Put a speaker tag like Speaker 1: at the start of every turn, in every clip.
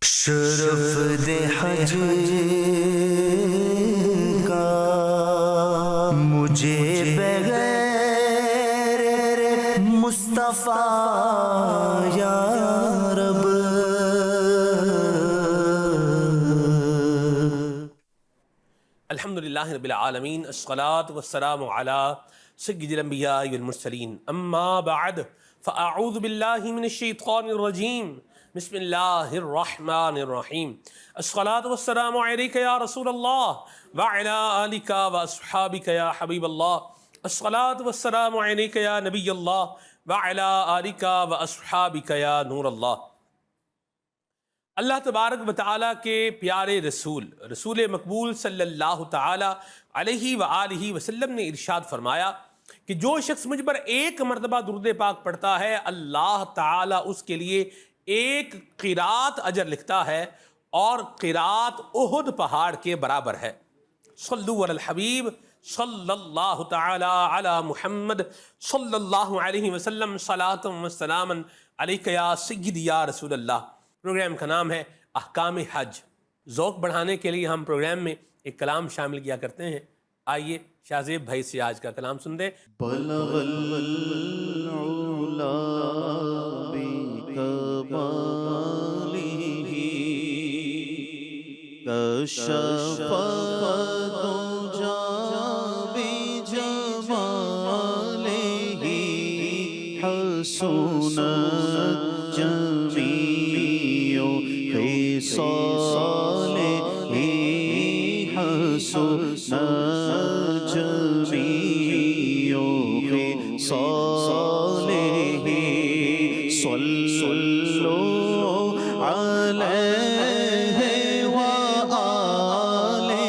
Speaker 1: شرف دے حج کا مجھے بغیر مصطفیٰ یا رب۔
Speaker 2: الحمدللہ رب العالمین، الصلاة والسلام علی سید الانبیاء والمرسلین، اما بعد فاعوذ باللہ من الشیطان الرجیم، بسم اللہ الرحمن الرحیم۔ الصلاة والسلام علیک یا رسول اللہ وعلی آلک واصحابک یا حبیب اللہ۔ الصلاة والسلام علیک یا نبی اللہ وعلی آلک واصحابک یا نور اللہ۔ اللہ تبارک و تعالیٰ کے پیارے رسول مقبول صلی اللہ تعالیٰ علیہ وآلہ وسلم نے ارشاد فرمایا کہ جو شخص مجھ پر ایک مرتبہ درود پاک پڑھتا ہے، اللہ تعالیٰ اس کے لیے ایک قرات اجر لکھتا ہے، اور قرات احد پہاڑ کے برابر ہے۔ صلو علی الحبیب صلی اللہ تعالیٰ علی محمد صلی اللہ علیہ وسلم، صلاۃ و سلام علیک یا سیدی یا رسول اللہ۔ پروگرام کا نام ہے احکام حج۔ ذوق بڑھانے کے لیے ہم پروگرام میں ایک کلام شامل کیا کرتے ہیں۔ آئیے شاہ زیب بھائی سے آج کا کلام سن دیں۔
Speaker 1: بلغ العلا بکمالہ کشف الدجی بجمالہ حسنت جمیع خصالہ حسنت جمیع خصالہ صلوا علیہ وآلہ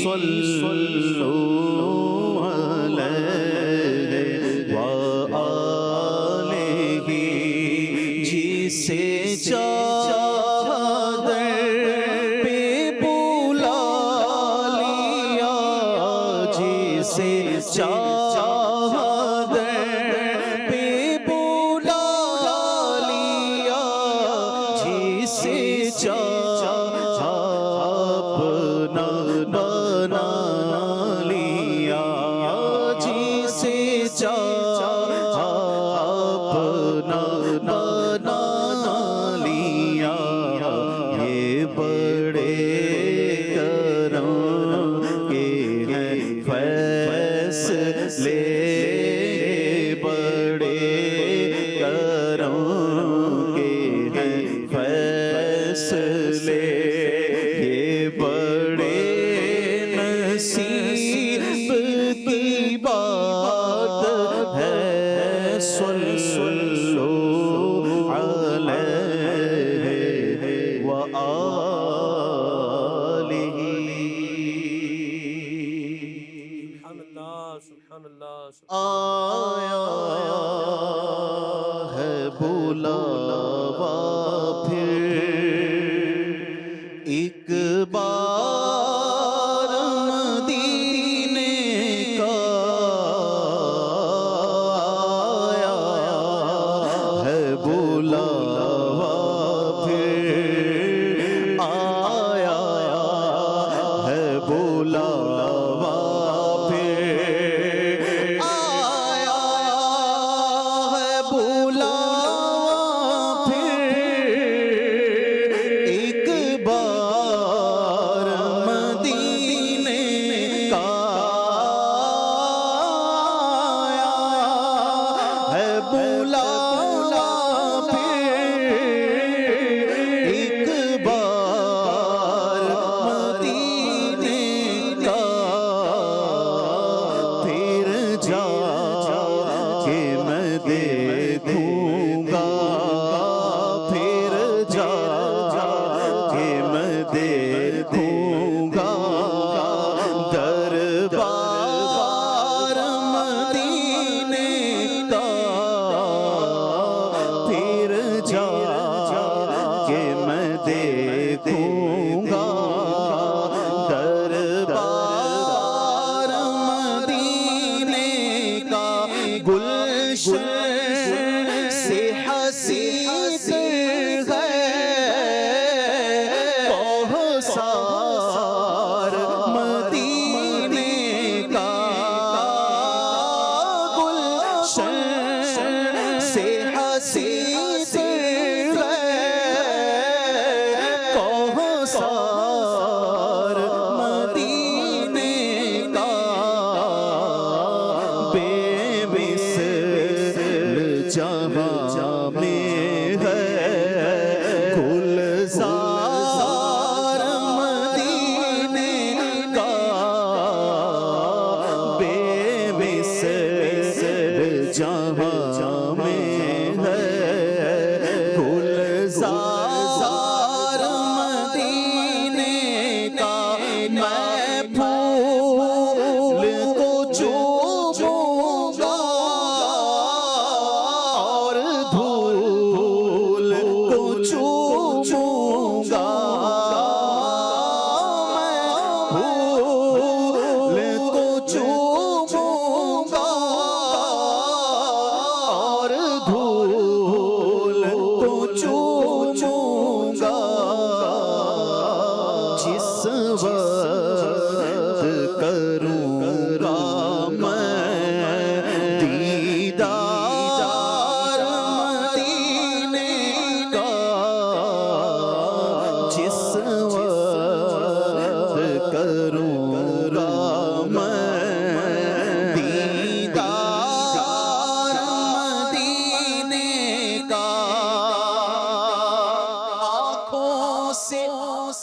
Speaker 1: صلوا علیہ وآلہ جسے چادر پہ بلا لیا، جسے چادر پہ بلا لیا، جسے اپنا بنا لیا، جسے اپنا بنا لیا، یہ بڑے کرم کے ہیں فیصلے، بڑے کرم کے ہیں فیصلے، یہ بڑے نصیب کی بات ہے۔ صلو علیہ وآلہ۔
Speaker 2: سبحان اللہ، سبحان اللہ،
Speaker 1: آیا ہے بلاوا پھر ایک بار مدینے کا، آیا ہے بلاوا پھر، آیا ہے بلاوا پھر، آیا ہے بلاوا پھر ایک بار مدینے کا، آیا ہے بلاوا پھر ایک بار مدینے کا، پھر جا کے میں دیکھوں گا، پھر جا کے میں دیکھوں گا دربار مدینے کا، پھر جا کے میں دیکھوں گا دربار مدینے کا، گلشن سے حسین ہے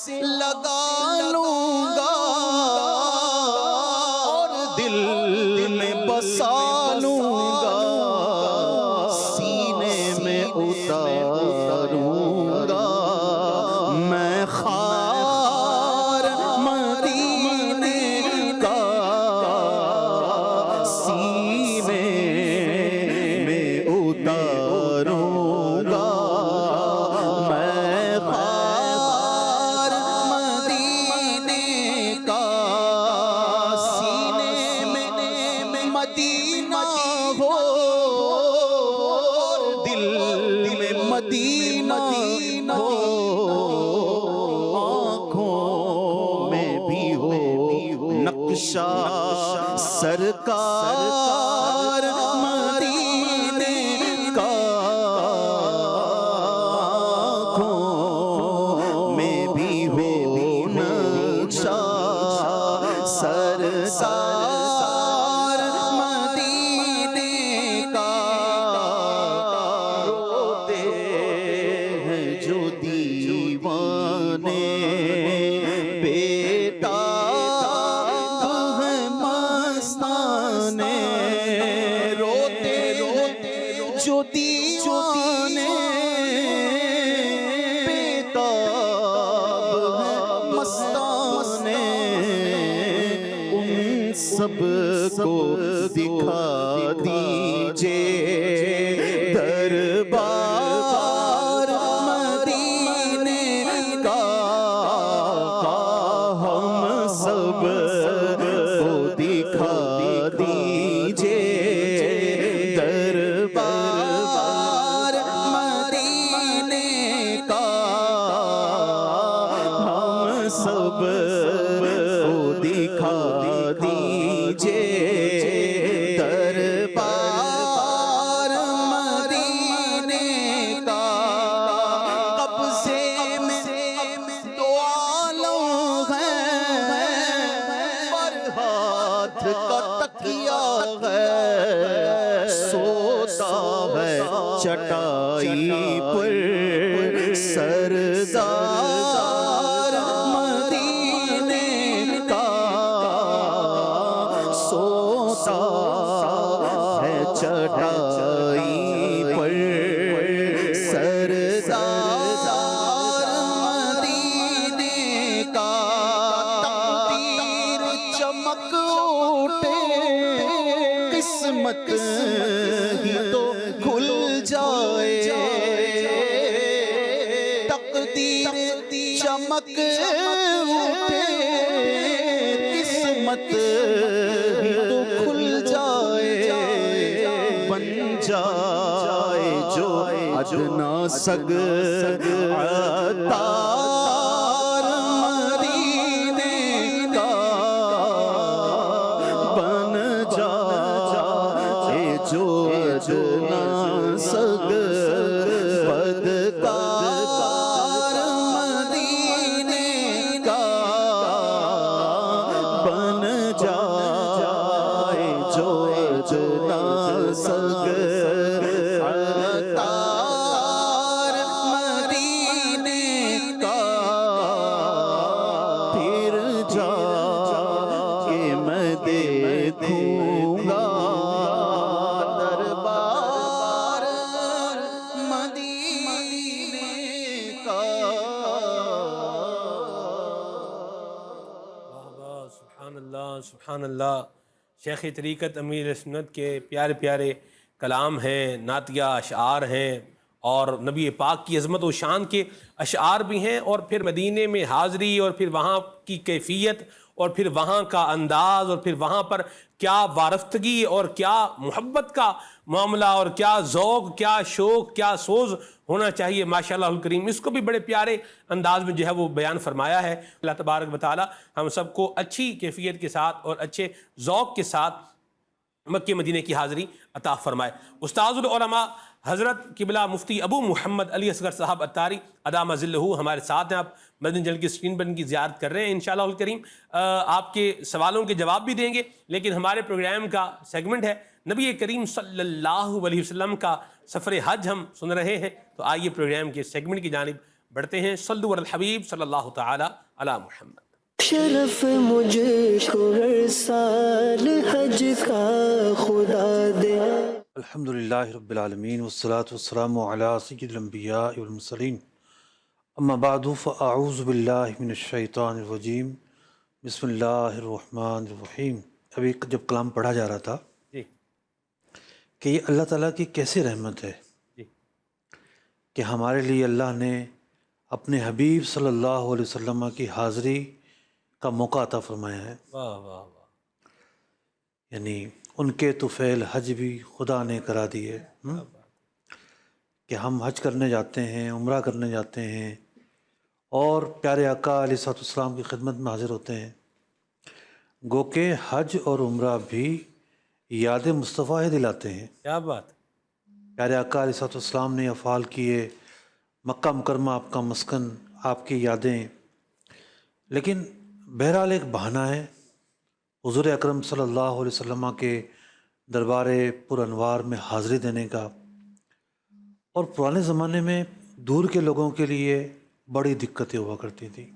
Speaker 1: لگا لوں گا اور دل میں بسا لوں گا، سینے میں اتاروں گا میں خار مدینے کا، سینے میں اتاروں گا میں خار مدینے کا، سینے میں مدینہ ہو اور دل میں مدینہ ہو، آنکھوں میں بھی ہو نقشہ سرکار مدینے کا، آنکھوں میں بھی ہو نقشہ سرکار مدینے کا، روتے ہیں جو دیوانے بیٹا ہے مستانے، روتے جو دیوانے بیٹا ہے مستانے، ان سب کو دکھا دیجئے دربار مدینے کا، ہم سب کو دکھا دیجئے دربار مدینے کا، ہم سب کو دکھا دیجئے دربار مدینے کا، قبضے میں دو عالم ہے پر ہاتھ کا تکیہ ہے، سوتا ہے چٹائی پر سردار مدینے کا، سوتا ہے چٹائی پر سردار مدینے کا، تقدیر چمک اٹھے قسمت ہی تو کھل جائے، تقدیر چمک اٹھے قسمت ہی تو کھل جائے، بن جائے جو ادنا سگ عطار مدینے کا، بن جائے جو ادنا سگ بدکار مدینے کا، بن جائے جو ادنا سگ عطار مدینے کا، پھر جا کے میں دیکھوں گا دربار مدینے کا۔
Speaker 2: سبحان اللہ سبحان اللہ۔ شیخ طریقت امیر سنت کے پیارے پیارے کلام ہیں، نعتیہ اشعار ہیں، اور نبی پاک کی عظمت و شان کے اشعار بھی ہیں، اور پھر مدینے میں حاضری، اور پھر وہاں کی کیفیت، اور پھر وہاں کا انداز، اور پھر وہاں پر کیا وارفتگی اور کیا محبت کا معاملہ، اور کیا ذوق، کیا شوق، کیا سوز ہونا چاہیے ماشاءاللہ الکریم، اس کو بھی بڑے پیارے انداز میں جو ہے وہ بیان فرمایا ہے۔ اللہ تبارک و تعالی ہم سب کو اچھی کیفیت کے ساتھ اور اچھے ذوق کے ساتھ مکہ مدینہ کی حاضری عطا فرمائے۔ استاذ العلماء حضرت قبلہ مفتی ابو محمد علی اصغر صاحب عطاری ادام ذلہ ہمارے ساتھ ہیں، آپ مدنی چینل کی اسکرین پر ان کی زیارت کر رہے ہیں انشاءاللہ الکریم۔ آپ کے سوالوں کے جواب بھی دیں گے، لیکن ہمارے پروگرام کا سیگمنٹ ہے نبی کریم صلی اللہ علیہ وسلم کا سفر حج ہم سن رہے ہیں، تو آئیے پروگرام کے سیگمنٹ کی جانب بڑھتے ہیں، صلو علی الحبیب صلی اللہ تعالی علی محمد۔
Speaker 3: شرف مجھ کو ہر سال حج کا خدا دے۔
Speaker 4: الحمدللہ رب العالمین والصلاة والسلام علی سید الانبیاء والمرسلین، اما بعد فاعوذ باللہ من الشیطان الرجیم، بسم اللہ الرحمن الرحیم۔ ابھی جب کلام پڑھا جا رہا تھا
Speaker 2: جی
Speaker 4: کہ یہ اللہ تعالیٰ کی کیسی رحمت ہے
Speaker 2: جی
Speaker 4: کہ ہمارے لیے اللہ نے اپنے حبیب صلی اللہ علیہ وسلم کی حاضری کا موقع عطا فرمایا ہے،
Speaker 2: واہ واہ واہ،
Speaker 4: یعنی ان کے طفیل حج بھی خدا نے کرا دیے کہ ہم حج کرنے جاتے ہیں، عمرہ کرنے جاتے ہیں اور پیارے آقا علیہ الصلوۃ والسلام کی خدمت میں حاضر ہوتے ہیں۔ گو کہ حج اور عمرہ بھی یاد مصطفیٰ ہی دلاتے ہیں۔
Speaker 2: کیا بات،
Speaker 4: پیارے آقا علیہ الصلوۃ والسلام نے افعال کیے، مکہ مکرمہ آپ کا مسکن، آپ کی یادیں، لیکن بہرحال ایک بہانہ ہے حضور اکرم صلی اللہ علیہ وسلم کے دربار پر انوار میں حاضری دینے کا۔ اور پرانے زمانے میں دور کے لوگوں کے لیے بڑی دقتیں ہوا کرتی تھیں۔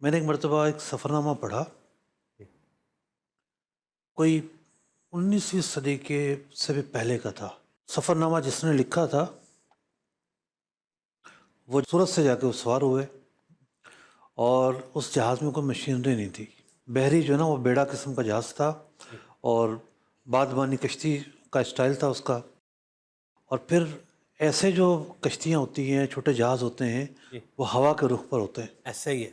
Speaker 4: میں نے ایک مرتبہ ایک سفرنامہ پڑھا، کوئی 19ویں صدی کے سے بھی پہلے کا تھا۔ سفرنامہ جس نے لکھا تھا وہ سورت سے جا کے وہ سوار ہوئے اور اس جہاز میں کوئی مشینری نہیں تھی، بحری جو ہے نا وہ بیڑا قسم کا جہاز تھا اور بادبانی کشتی کا اسٹائل تھا اس کا۔ اور پھر ایسے جو کشتیاں ہوتی ہیں، چھوٹے جہاز ہوتے ہیں، وہ ہوا کے رخ پر ہوتے ہیں۔
Speaker 2: ایسا ہی ہے۔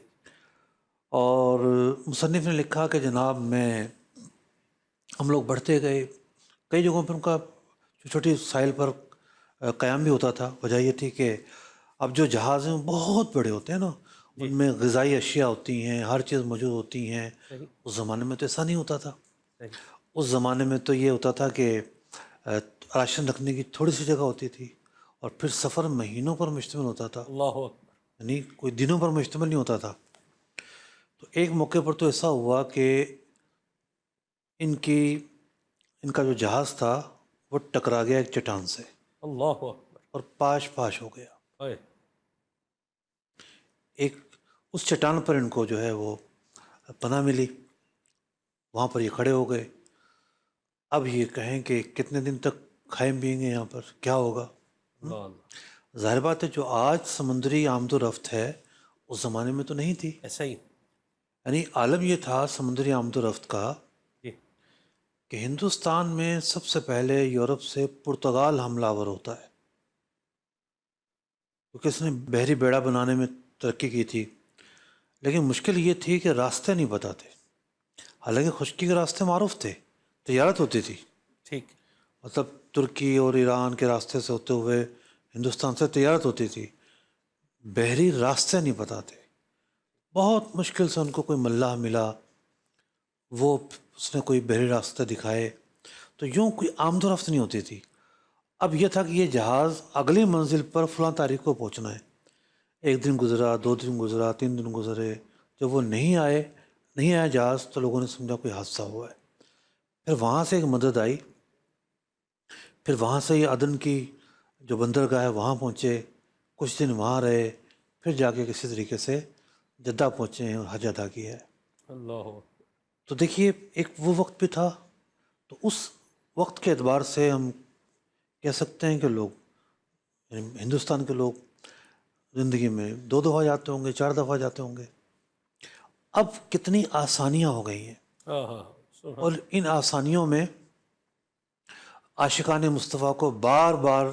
Speaker 4: اور مصنف نے لکھا کہ جناب ہم لوگ بڑھتے گئے، کئی جگہوں پر ان کا چھوٹی ساحل پر قیام بھی ہوتا تھا۔ وجہ یہ تھی کہ اب جو جہاز ہیں وہ بہت بڑے ہوتے ہیں نا، ان میں غذائی اشیاء ہوتی ہیں، ہر چیز موجود ہوتی ہیں۔ اس زمانے میں تو ایسا نہیں ہوتا تھا۔ اس زمانے میں تو یہ ہوتا تھا کہ راشن رکھنے کی تھوڑی سی جگہ ہوتی تھی اور پھر سفر مہینوں پر مشتمل ہوتا تھا،
Speaker 2: اللہ اکبر،
Speaker 4: یعنی کوئی دنوں پر مشتمل نہیں ہوتا تھا۔ تو ایک موقع پر تو ایسا ہوا کہ ان کا جو جہاز تھا وہ ٹکرا گیا ایک چٹان سے
Speaker 2: اللہ اکبر،
Speaker 4: اور پاش ہو گیا۔
Speaker 2: اوئے،
Speaker 4: ایک اس چٹان پر ان کو جو ہے وہ پناہ ملی، وہاں پر یہ کھڑے ہو گئے۔ اب یہ کہیں کہ کتنے دن تک کھائیں پئیں گے یہاں پر، کیا ہوگا؟
Speaker 2: اللہ اللہ،
Speaker 4: ظاہر بات ہے جو آج سمندری آمد و رفت ہے اس زمانے میں تو نہیں تھی۔
Speaker 2: ایسا ہی،
Speaker 4: یعنی عالم یہ تھا سمندری آمد و رفت کا
Speaker 2: جی
Speaker 4: کہ ہندوستان میں سب سے پہلے یورپ سے پرتگال حملہ آور ہوتا ہے، کیونکہ اس نے بحری بیڑا بنانے میں ترقی کی تھی۔ لیکن مشکل یہ تھی کہ راستے نہیں پتہ تھے، حالانکہ خشکی کے راستے معروف تھے، تجارت ہوتی تھی،
Speaker 2: ٹھیک،
Speaker 4: مطلب ترکی اور ایران کے راستے سے ہوتے ہوئے ہندوستان سے تجارت ہوتی تھی، بحری راستے نہیں پتہ تھے۔ بہت مشکل سے ان کو کوئی ملاح ملا، وہ اس نے کوئی بحری راستے دکھائے، تو یوں کوئی آمد و رفت نہیں ہوتی تھی۔ اب یہ تھا کہ یہ جہاز اگلی منزل پر فلاں تاریخ کو پہنچنا ہے۔ ایک دن گزرا، 2 دن گزرا، 3 دن گزرے، جب وہ نہیں آیا جہاز تو لوگوں نے سمجھا کوئی حادثہ ہوا ہے۔ پھر وہاں سے ایک مدد آئی، پھر وہاں سے یہ عدن کی جو بندرگاہ ہے وہاں پہنچے، کچھ دن وہاں رہے، پھر جا کے کسی طریقے سے جدہ پہنچے ہیں اور حج ادا کیا ہے۔
Speaker 2: اللہ اکبر،
Speaker 4: تو دیکھیے ایک وہ وقت بھی تھا، تو اس وقت کے اعتبار سے ہم کہہ سکتے ہیں کہ لوگ، یعنی ہندوستان کے لوگ زندگی میں 2 دفعہ جاتے ہوں گے، 4 دفعہ جاتے ہوں گے۔ اب کتنی آسانیاں ہو گئی ہیں،
Speaker 2: ہاں ہاں، سبحان،
Speaker 4: اور ان آسانیوں میں عاشقان مصطفیٰ کو بار بار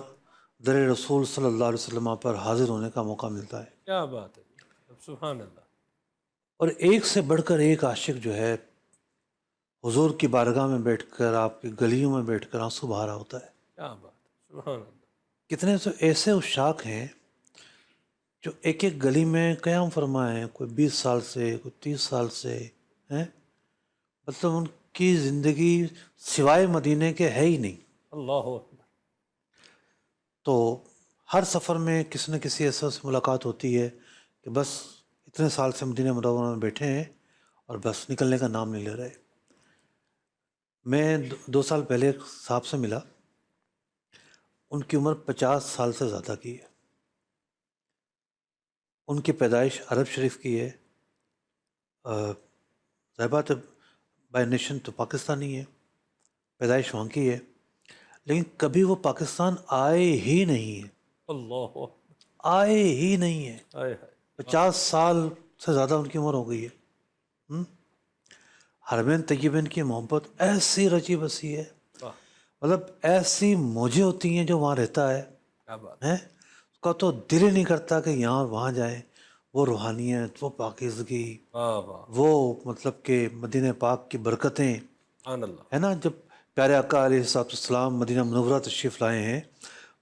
Speaker 4: در رسول صلی اللہ علیہ وسلم پر حاضر ہونے کا موقع ملتا ہے۔
Speaker 2: کیا بات ہے، سبحان اللہ،
Speaker 4: اور ایک سے بڑھ کر ایک عاشق جو ہے حضور کی بارگاہ میں بیٹھ کر، آپ کی گلیوں میں بیٹھ کر آنسو بہا رہا ہوتا ہے۔
Speaker 2: کیا بات ہے، سبحان اللہ،
Speaker 4: کتنے تو ایسے عشاق ہیں جو ایک ایک گلی میں قیام فرمائے ہیں، کوئی 20 سال سے، کوئی 30 سال سے ہیں، مطلب ان کی زندگی سوائے مدینے کے ہے ہی نہیں۔
Speaker 2: اللہ اکبر،
Speaker 4: تو ہر سفر میں کسی نہ کسی ایسے سے ملاقات ہوتی ہے کہ بس اتنے سال سے مدینہ منورہ میں بیٹھے ہیں اور بس نکلنے کا نام نہیں لے رہے۔ میں 2 سال پہلے ایک صاحب سے ملا، ان کی عمر 50 سال سے زیادہ کی ہے۔ ان کی پیدائش عرب شریف کی ہے، ظاہر بات ہے بائی نیشن تو پاکستانی ہے، پیدائش وہاں کی ہے، لیکن کبھی وہ پاکستان آئے ہی نہیں ہے،
Speaker 2: اللہ
Speaker 4: آئے ہی نہیں ہے۔
Speaker 2: ہائے ہائے
Speaker 4: 50 سال سے زیادہ ان کی عمر ہو گئی ہے۔ حرمین طیبین کی محبت ایسی رچی بسی ہے،
Speaker 2: واہ،
Speaker 4: مطلب ایسی موجیں ہوتی ہیں جو وہاں رہتا ہے،
Speaker 2: کیا بات،
Speaker 4: اس کا تو دل ہی نہیں کرتا کہ یہاں اور وہاں جائیں۔ وہ روحانیت، وہ پاکیزگی،
Speaker 2: واہ واہ،
Speaker 4: وہ مطلب کہ مدینہ پاک کی برکتیں،
Speaker 2: سبحان اللہ،
Speaker 4: ہے نا۔ جب پیارے آقا علیہ السلام مدینہ منورہ تشریف لائے ہیں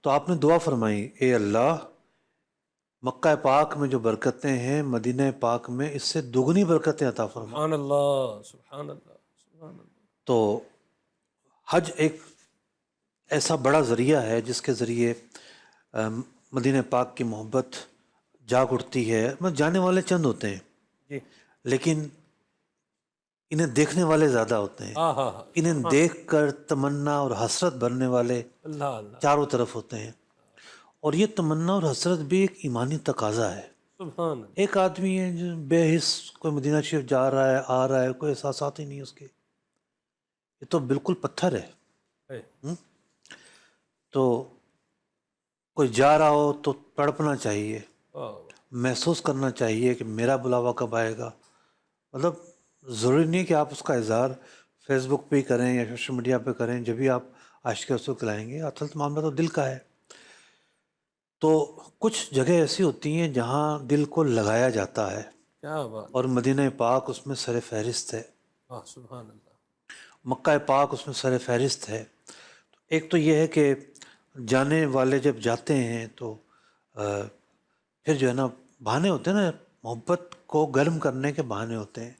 Speaker 4: تو آپ نے دعا فرمائی، اے اللہ مکہ پاک میں جو برکتیں ہیں مدینہ پاک میں اس سے دگنی برکتیں عطا فرما۔
Speaker 2: سبحان اللہ، سبحان اللہ، سبحان اللہ،
Speaker 4: تو حج ایک ایسا بڑا ذریعہ ہے جس کے ذریعے مدینہ پاک کی محبت جاگ اٹھتی ہے۔ جانے والے چند ہوتے ہیں
Speaker 2: جی،
Speaker 4: لیکن انہیں دیکھنے والے زیادہ ہوتے ہیں،
Speaker 2: ہاں ہاں ہاں،
Speaker 4: انہیں دیکھ کر تمنا اور حسرت بھرنے والے
Speaker 2: اللہ اللہ،
Speaker 4: چاروں طرف ہوتے ہیں۔ اور یہ تمنا اور حسرت بھی ایک ایمانی تقاضا ہے۔
Speaker 2: سبحان اللہ،
Speaker 4: ایک آدمی ہے جو بے حس کوئی مدینہ شریف جا رہا ہے، آ رہا ہے، کوئی احساسات ہی نہیں اس کے، یہ تو بالکل پتھر ہے۔
Speaker 2: ہے،
Speaker 4: تو کوئی جا رہا ہو تو تڑپنا چاہیے،
Speaker 2: واہ،
Speaker 4: محسوس کرنا چاہیے کہ میرا بلاوا کب آئے گا۔ مطلب ضروری نہیں کہ آپ اس کا اظہار فیس بک پہ ہی کریں یا سوشل میڈیا پہ کریں، جب بھی آپ عاشق رسول کھلائیں گے، اصل معاملہ تو دل کا ہے۔ تو کچھ جگہ ایسی ہوتی ہیں جہاں دل کو لگایا جاتا ہے،
Speaker 2: کیا بات،
Speaker 4: اور مدینہ پاک اس میں سر فہرست ہے،
Speaker 2: واہ، سبحان اللہ،
Speaker 4: مکہ پاک اس میں سر فہرست ہے۔ ایک تو یہ ہے کہ جانے والے جب جاتے ہیں تو پھر جو ہے نا بہانے ہوتے ہیں نا، محبت کو گرم کرنے کے بہانے ہوتے ہیں۔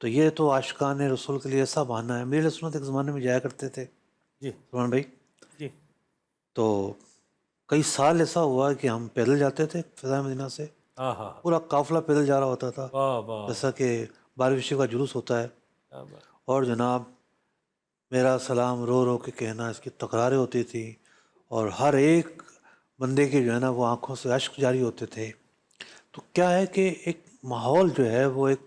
Speaker 4: تو یہ تو عاشقان رسول کے لیے ایسا بہانہ ہے۔ میرے سنت ایک زمانے میں جایا کرتے تھے
Speaker 2: جی
Speaker 4: سلمان بھائی،
Speaker 2: جی،
Speaker 4: تو کئی سال ایسا ہوا کہ ہم پیدل جاتے تھے فضائے مدینہ سے،
Speaker 2: ہاں ہاں،
Speaker 4: پورا قافلہ پیدل جا رہا ہوتا تھا،
Speaker 2: واہ واہ،
Speaker 4: جیسا کہ 12ویں کا جلوس ہوتا ہے،
Speaker 2: کیا بات،
Speaker 4: اور جناب میرا سلام رو رو کے کہنا، اس کی تکراریں ہوتی تھیں، اور ہر ایک بندے کے جو ہے نا وہ آنکھوں سے اشک جاری ہوتے تھے۔ تو کیا ہے کہ ایک ماحول جو ہے وہ ایک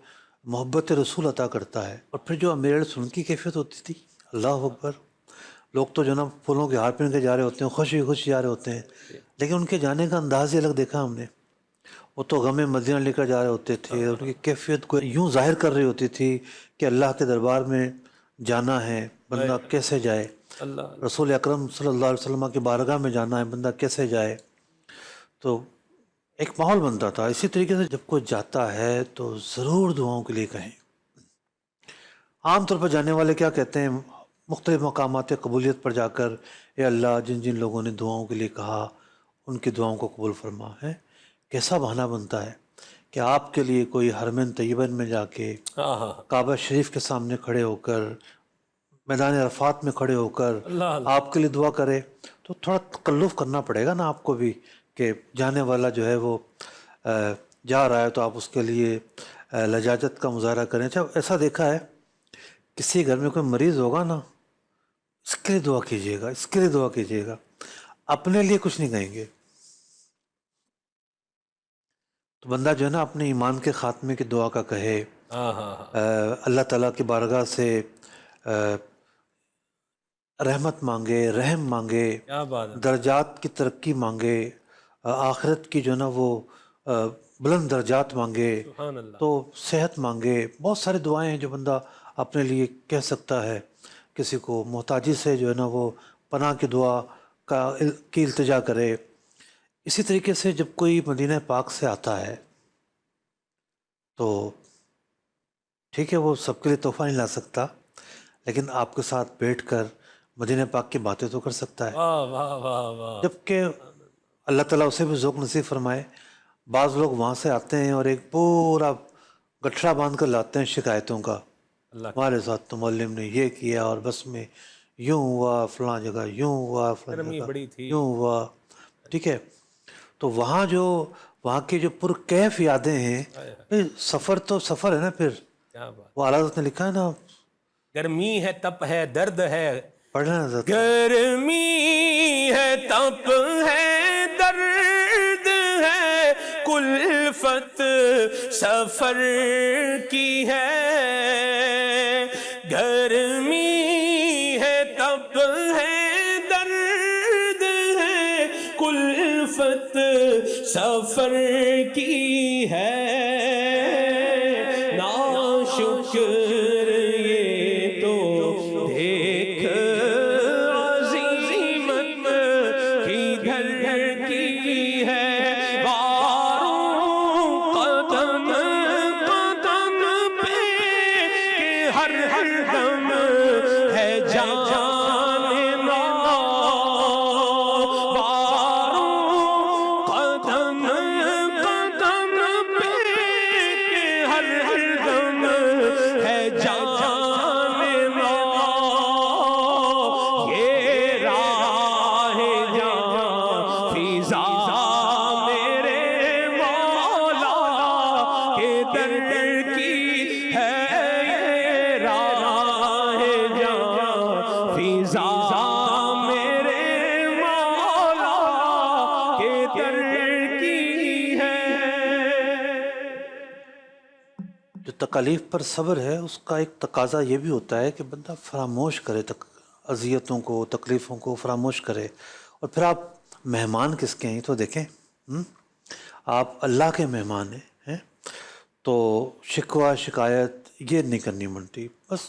Speaker 4: محبت رسول عطا کرتا ہے۔ اور پھر جو امیر سن کی کیفیت ہوتی تھی، اللہ اکبر، لوگ تو جو نا پھولوں کے ہار پہن کے جا رہے ہوتے ہیں، خوشی خوشی جا رہے ہوتے ہیں، لیکن ان کے جانے کا انداز ہی الگ دیکھا ہم نے۔ وہ تو غم مدینہ لے کر جا رہے ہوتے تھے، ان کی کیفیت کو یوں ظاہر کر رہی ہوتی تھی کہ اللہ کے دربار میں جانا ہے، بندہ کیسے جائے،
Speaker 2: اللہ،
Speaker 4: رسول اکرم صلی اللہ علیہ وسلم کی بارگاہ میں جانا ہے، بندہ کیسے جائے۔ تو ایک ماحول بنتا تھا۔ اسی طریقے سے جب کوئی جاتا ہے تو ضرور دعاؤں کے لیے کہیں۔ عام طور پر جانے والے کیا کہتے ہیں، مختلف مقامات قبولیت پر جا کر، اے اللہ جن جن لوگوں نے دعاؤں کے لیے کہا ان کی دعاؤں کو قبول فرما ہے۔ کیسا بہانہ بنتا ہے کہ آپ کے لیے کوئی حرمین طیبین میں جا کے،
Speaker 2: ہاں ہاں،
Speaker 4: کعبہ شریف کے سامنے کھڑے ہو کر، میدان عرفات میں کھڑے ہو کر
Speaker 2: اللہ اللہ،
Speaker 4: آپ کے لیے دعا کرے، تو تھوڑا تکلف کرنا پڑے گا نا آپ کو بھی، کہ جانے والا جو ہے وہ جا رہا ہے تو آپ اس کے لیے لجاجت کا مظاہرہ کریں۔ اچھا ایسا دیکھا ہے، کسی گھر میں کوئی مریض ہوگا نا، اس کے لیے دعا کیجیے گا، اس کے لیے دعا کیجیے گا، اپنے لیے کچھ نہیں کہیں گے۔ تو بندہ جو ہے نا اپنے ایمان کے خاتمے کی دعا کا کہے،
Speaker 2: ہاں ہاں ہاں،
Speaker 4: اللہ تعالیٰ کی بارگاہ سے رحمت مانگے، رحم مانگے،
Speaker 2: کیا بات ہے،
Speaker 4: درجات کی ترقی مانگے، آخرت کی جو ہے نا وہ بلند درجات مانگے،
Speaker 2: سبحان اللہ،
Speaker 4: تو صحت مانگے۔ بہت ساری دعائیں ہیں جو بندہ اپنے لیے کہہ سکتا ہے۔ کسی کو محتاجی سے جو ہے نا وہ پناہ کی دعا کی التجا کرے۔ اسی طریقے سے جب کوئی مدینہ پاک سے آتا ہے تو ٹھیک ہے وہ سب کے لیے تحفہ نہیں لا سکتا، لیکن آپ کے ساتھ بیٹھ کر مدینہ پاک کی باتیں تو کر سکتا ہے،
Speaker 2: واہ واہ واہ واہ،
Speaker 4: جبکہ اللہ تعالیٰ اسے بھی ذوق نصیب فرمائے۔ بعض لوگ وہاں سے آتے ہیں اور ایک پورا گٹھڑا باندھ کر لاتے ہیں شکایتوں کا،
Speaker 2: اللہ،
Speaker 4: ہمارے ساتھ تو معلم نے یہ کیا اور بس میں یوں ہوا، فلاں جگہ یوں ہوا، فلاں
Speaker 2: گرمی
Speaker 4: جگہ
Speaker 2: بڑی تھی،
Speaker 4: یوں ہوا، ٹھیک ہے۔ تو وہاں کی جو پرکیف یادیں ہیں، بھئی سفر تو سفر ہے نا، پھر
Speaker 2: کیا بات،
Speaker 4: وہ اعلیٰ حضرت نے لکھا ہے نا،
Speaker 2: گرمی ہے، تپ ہے، درد ہے،
Speaker 4: پڑھ رہے ہیں حضرت،
Speaker 2: گرمی ہے، تپ ہے، درد ہے، کلف الفت سفر کی ہے، گرمی ہے تب ہے درد ہے، الفت سفر کی ہے، ناشکر یہ تو دیکھ عظیمت کدھر کی ہے، باروں قدم قدم پہ کہ ہر دم ہے جاننا، قدم قدم پہ کہ ہر دم ہے جاننا، یہ راہ جان فضا میرے مولا کے در کی ہے، یہ راہ جان فضا میرے مولا کے در کی ہے۔
Speaker 4: جو تکالیف پر صبر ہے اس کا ایک تقاضا یہ بھی ہوتا ہے کہ بندہ فراموش کرے اذیتوں کو، تکلیفوں کو فراموش کرے، اور پھر آپ مہمان کس کے ہیں تو دیکھیں، آپ اللہ کے مہمان ہیں، تو شکوہ شکایت یہ نہیں کرنی بنتی، بس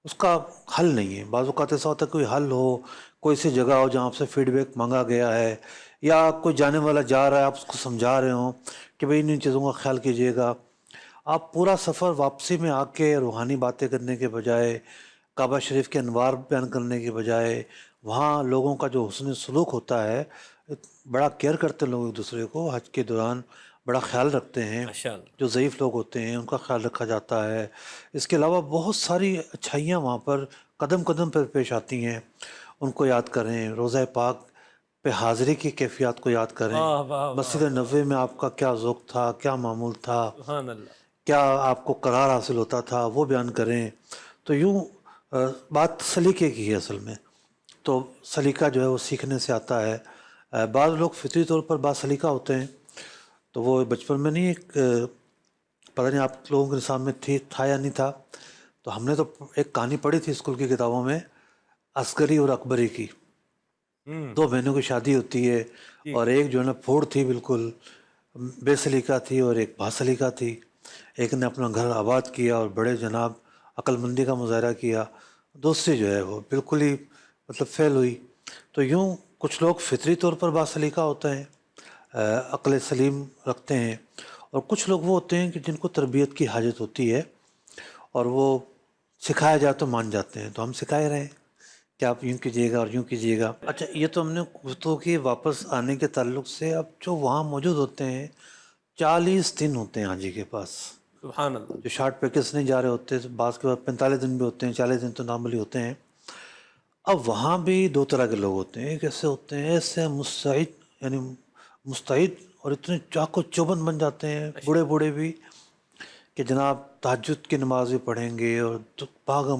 Speaker 4: اس کا حل نہیں ہے۔ بعض اوقات ایسا ہوتا ہے کوئی حل ہو، کوئی سی جگہ ہو جہاں آپ سے فیڈ بیک مانگا گیا ہے، یا کوئی جانے والا جا رہا ہے آپ اس کو سمجھا رہے ہوں کہ بھئی ان چیزوں کا خیال کیجیے گا، آپ پورا سفر واپسی میں آ کے روحانی باتیں کرنے کے بجائے، کعبہ شریف کے انوار بیان کرنے کے بجائے، وہاں لوگوں کا جو حسن سلوک ہوتا ہے، بڑا کیئر کرتے ہیں لوگ ایک دوسرے کو، حج کے دوران بڑا خیال رکھتے ہیں، جو ضعیف لوگ ہوتے ہیں ان کا خیال رکھا جاتا ہے۔ اس کے علاوہ بہت ساری اچھائیاں وہاں پر قدم قدم پر پیش آتی ہیں، ان کو یاد کریں، روضہ پاک پہ حاضری کی کیفیات کو یاد کریں، مسجد نبوی میں آپ کا کیا ذوق تھا، کیا معمول تھا،
Speaker 2: سبحان اللہ،
Speaker 4: کیا آپ کو قرار حاصل ہوتا تھا، وہ بیان کریں۔ تو یوں بات سلیقے کی ہے اصل میں، تو سلیقہ جو ہے وہ سیکھنے سے آتا ہے۔ بعض لوگ فطری طور پر با سلیقہ ہوتے ہیں، تو وہ بچپن میں نہیں، ایک پتہ نہیں آپ لوگوں کے نصاب میں تھا یا نہیں تھا، تو ہم نے تو ایک کہانی پڑھی تھی اسکول کی کتابوں میں، عسکری اور اکبری کی، دو بہنوں کی شادی ہوتی ہے، اور ایک جو ہے نا پھوڑ تھی، بالکل بے سلیقہ تھی، اور ایک با سلیقہ تھی۔ ایک نے اپنا گھر آباد کیا اور بڑے جناب عقل مندی کا مظاہرہ کیا، دوسری جو ہے وہ بالکل ہی مطلب فیل ہوئی۔ تو یوں کچھ لوگ فطری طور پر با سلیقہ ہوتے ہیں، عقل سلیم رکھتے ہیں، اور کچھ لوگ وہ ہوتے ہیں کہ جن کو تربیت کی حاجت ہوتی ہے، اور وہ سکھایا جائے تو مان جاتے ہیں، تو ہم سکھائے رہے ہیں کہ آپ یوں کیجیے گا اور یوں کیجیے گا۔ اچھا، یہ تو ہم نے گفتگو کی واپس آنے کے تعلق سے۔ اب جو وہاں موجود ہوتے ہیں 40 دن ہوتے ہیں حاجی کے پاس،
Speaker 2: سبحان اللہ،
Speaker 4: جو شارٹ پیکج نہیں جا رہے ہوتے، بعض کے بعد 45 دن بھی ہوتے ہیں، 40 دن تو نارملی ہوتے ہیں۔ اب وہاں بھی دو طرح کے لوگ ہوتے ہیں، ایک ایسے ہوتے ہیں ایسے مستعد، یعنی مستعد اور اتنے چاق و چوبند بن جاتے ہیں، بوڑھے بوڑھے بھی، کہ جناب تہجد کی نماز بھی پڑھیں گے، اور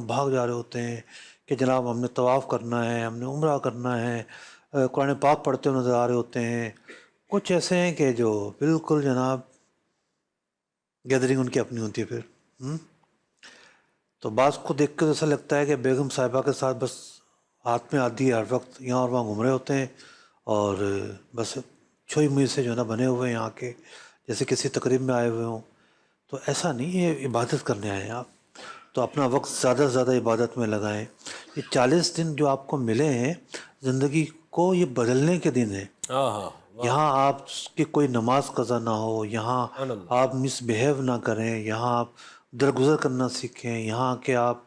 Speaker 4: بھاگ جا رہے ہوتے ہیں کہ جناب ہم نے طواف کرنا ہے، ہم نے عمرہ کرنا ہے، قرآن پاک پڑھتے ہوئے نظر آ رہے ہوتے ہیں۔ کچھ ایسے ہیں کہ جو بالکل جناب گیدرنگ ان کی اپنی ہوتی ہے پھر، تو بعض کو دیکھ کے ایسا لگتا ہے کہ بیگم صاحبہ کے ساتھ بس ہاتھ میں آدھی ہر وقت یہاں اور وہاں گھوم رہے ہوتے ہیں، اور بس چھوئی موئی سے جو ہے نا بنے ہوئے ہیں یہاں کے، جیسے کسی تقریب میں آئے ہوئے ہوں۔ تو ایسا نہیں، یہ عبادت کرنے آئے ہیں آپ، تو اپنا وقت زیادہ سے زیادہ عبادت میں لگائیں۔ یہ 40 دن جو آپ کو ملے ہیں زندگی کو، یہ بدلنے کے دن ہیں۔ یہاں آپ کی کوئی نماز قضا نہ ہو، یہاں آپ مس بیہیو نہ کریں، یہاں آپ درگزر کرنا سیکھیں، یہاں کہ آپ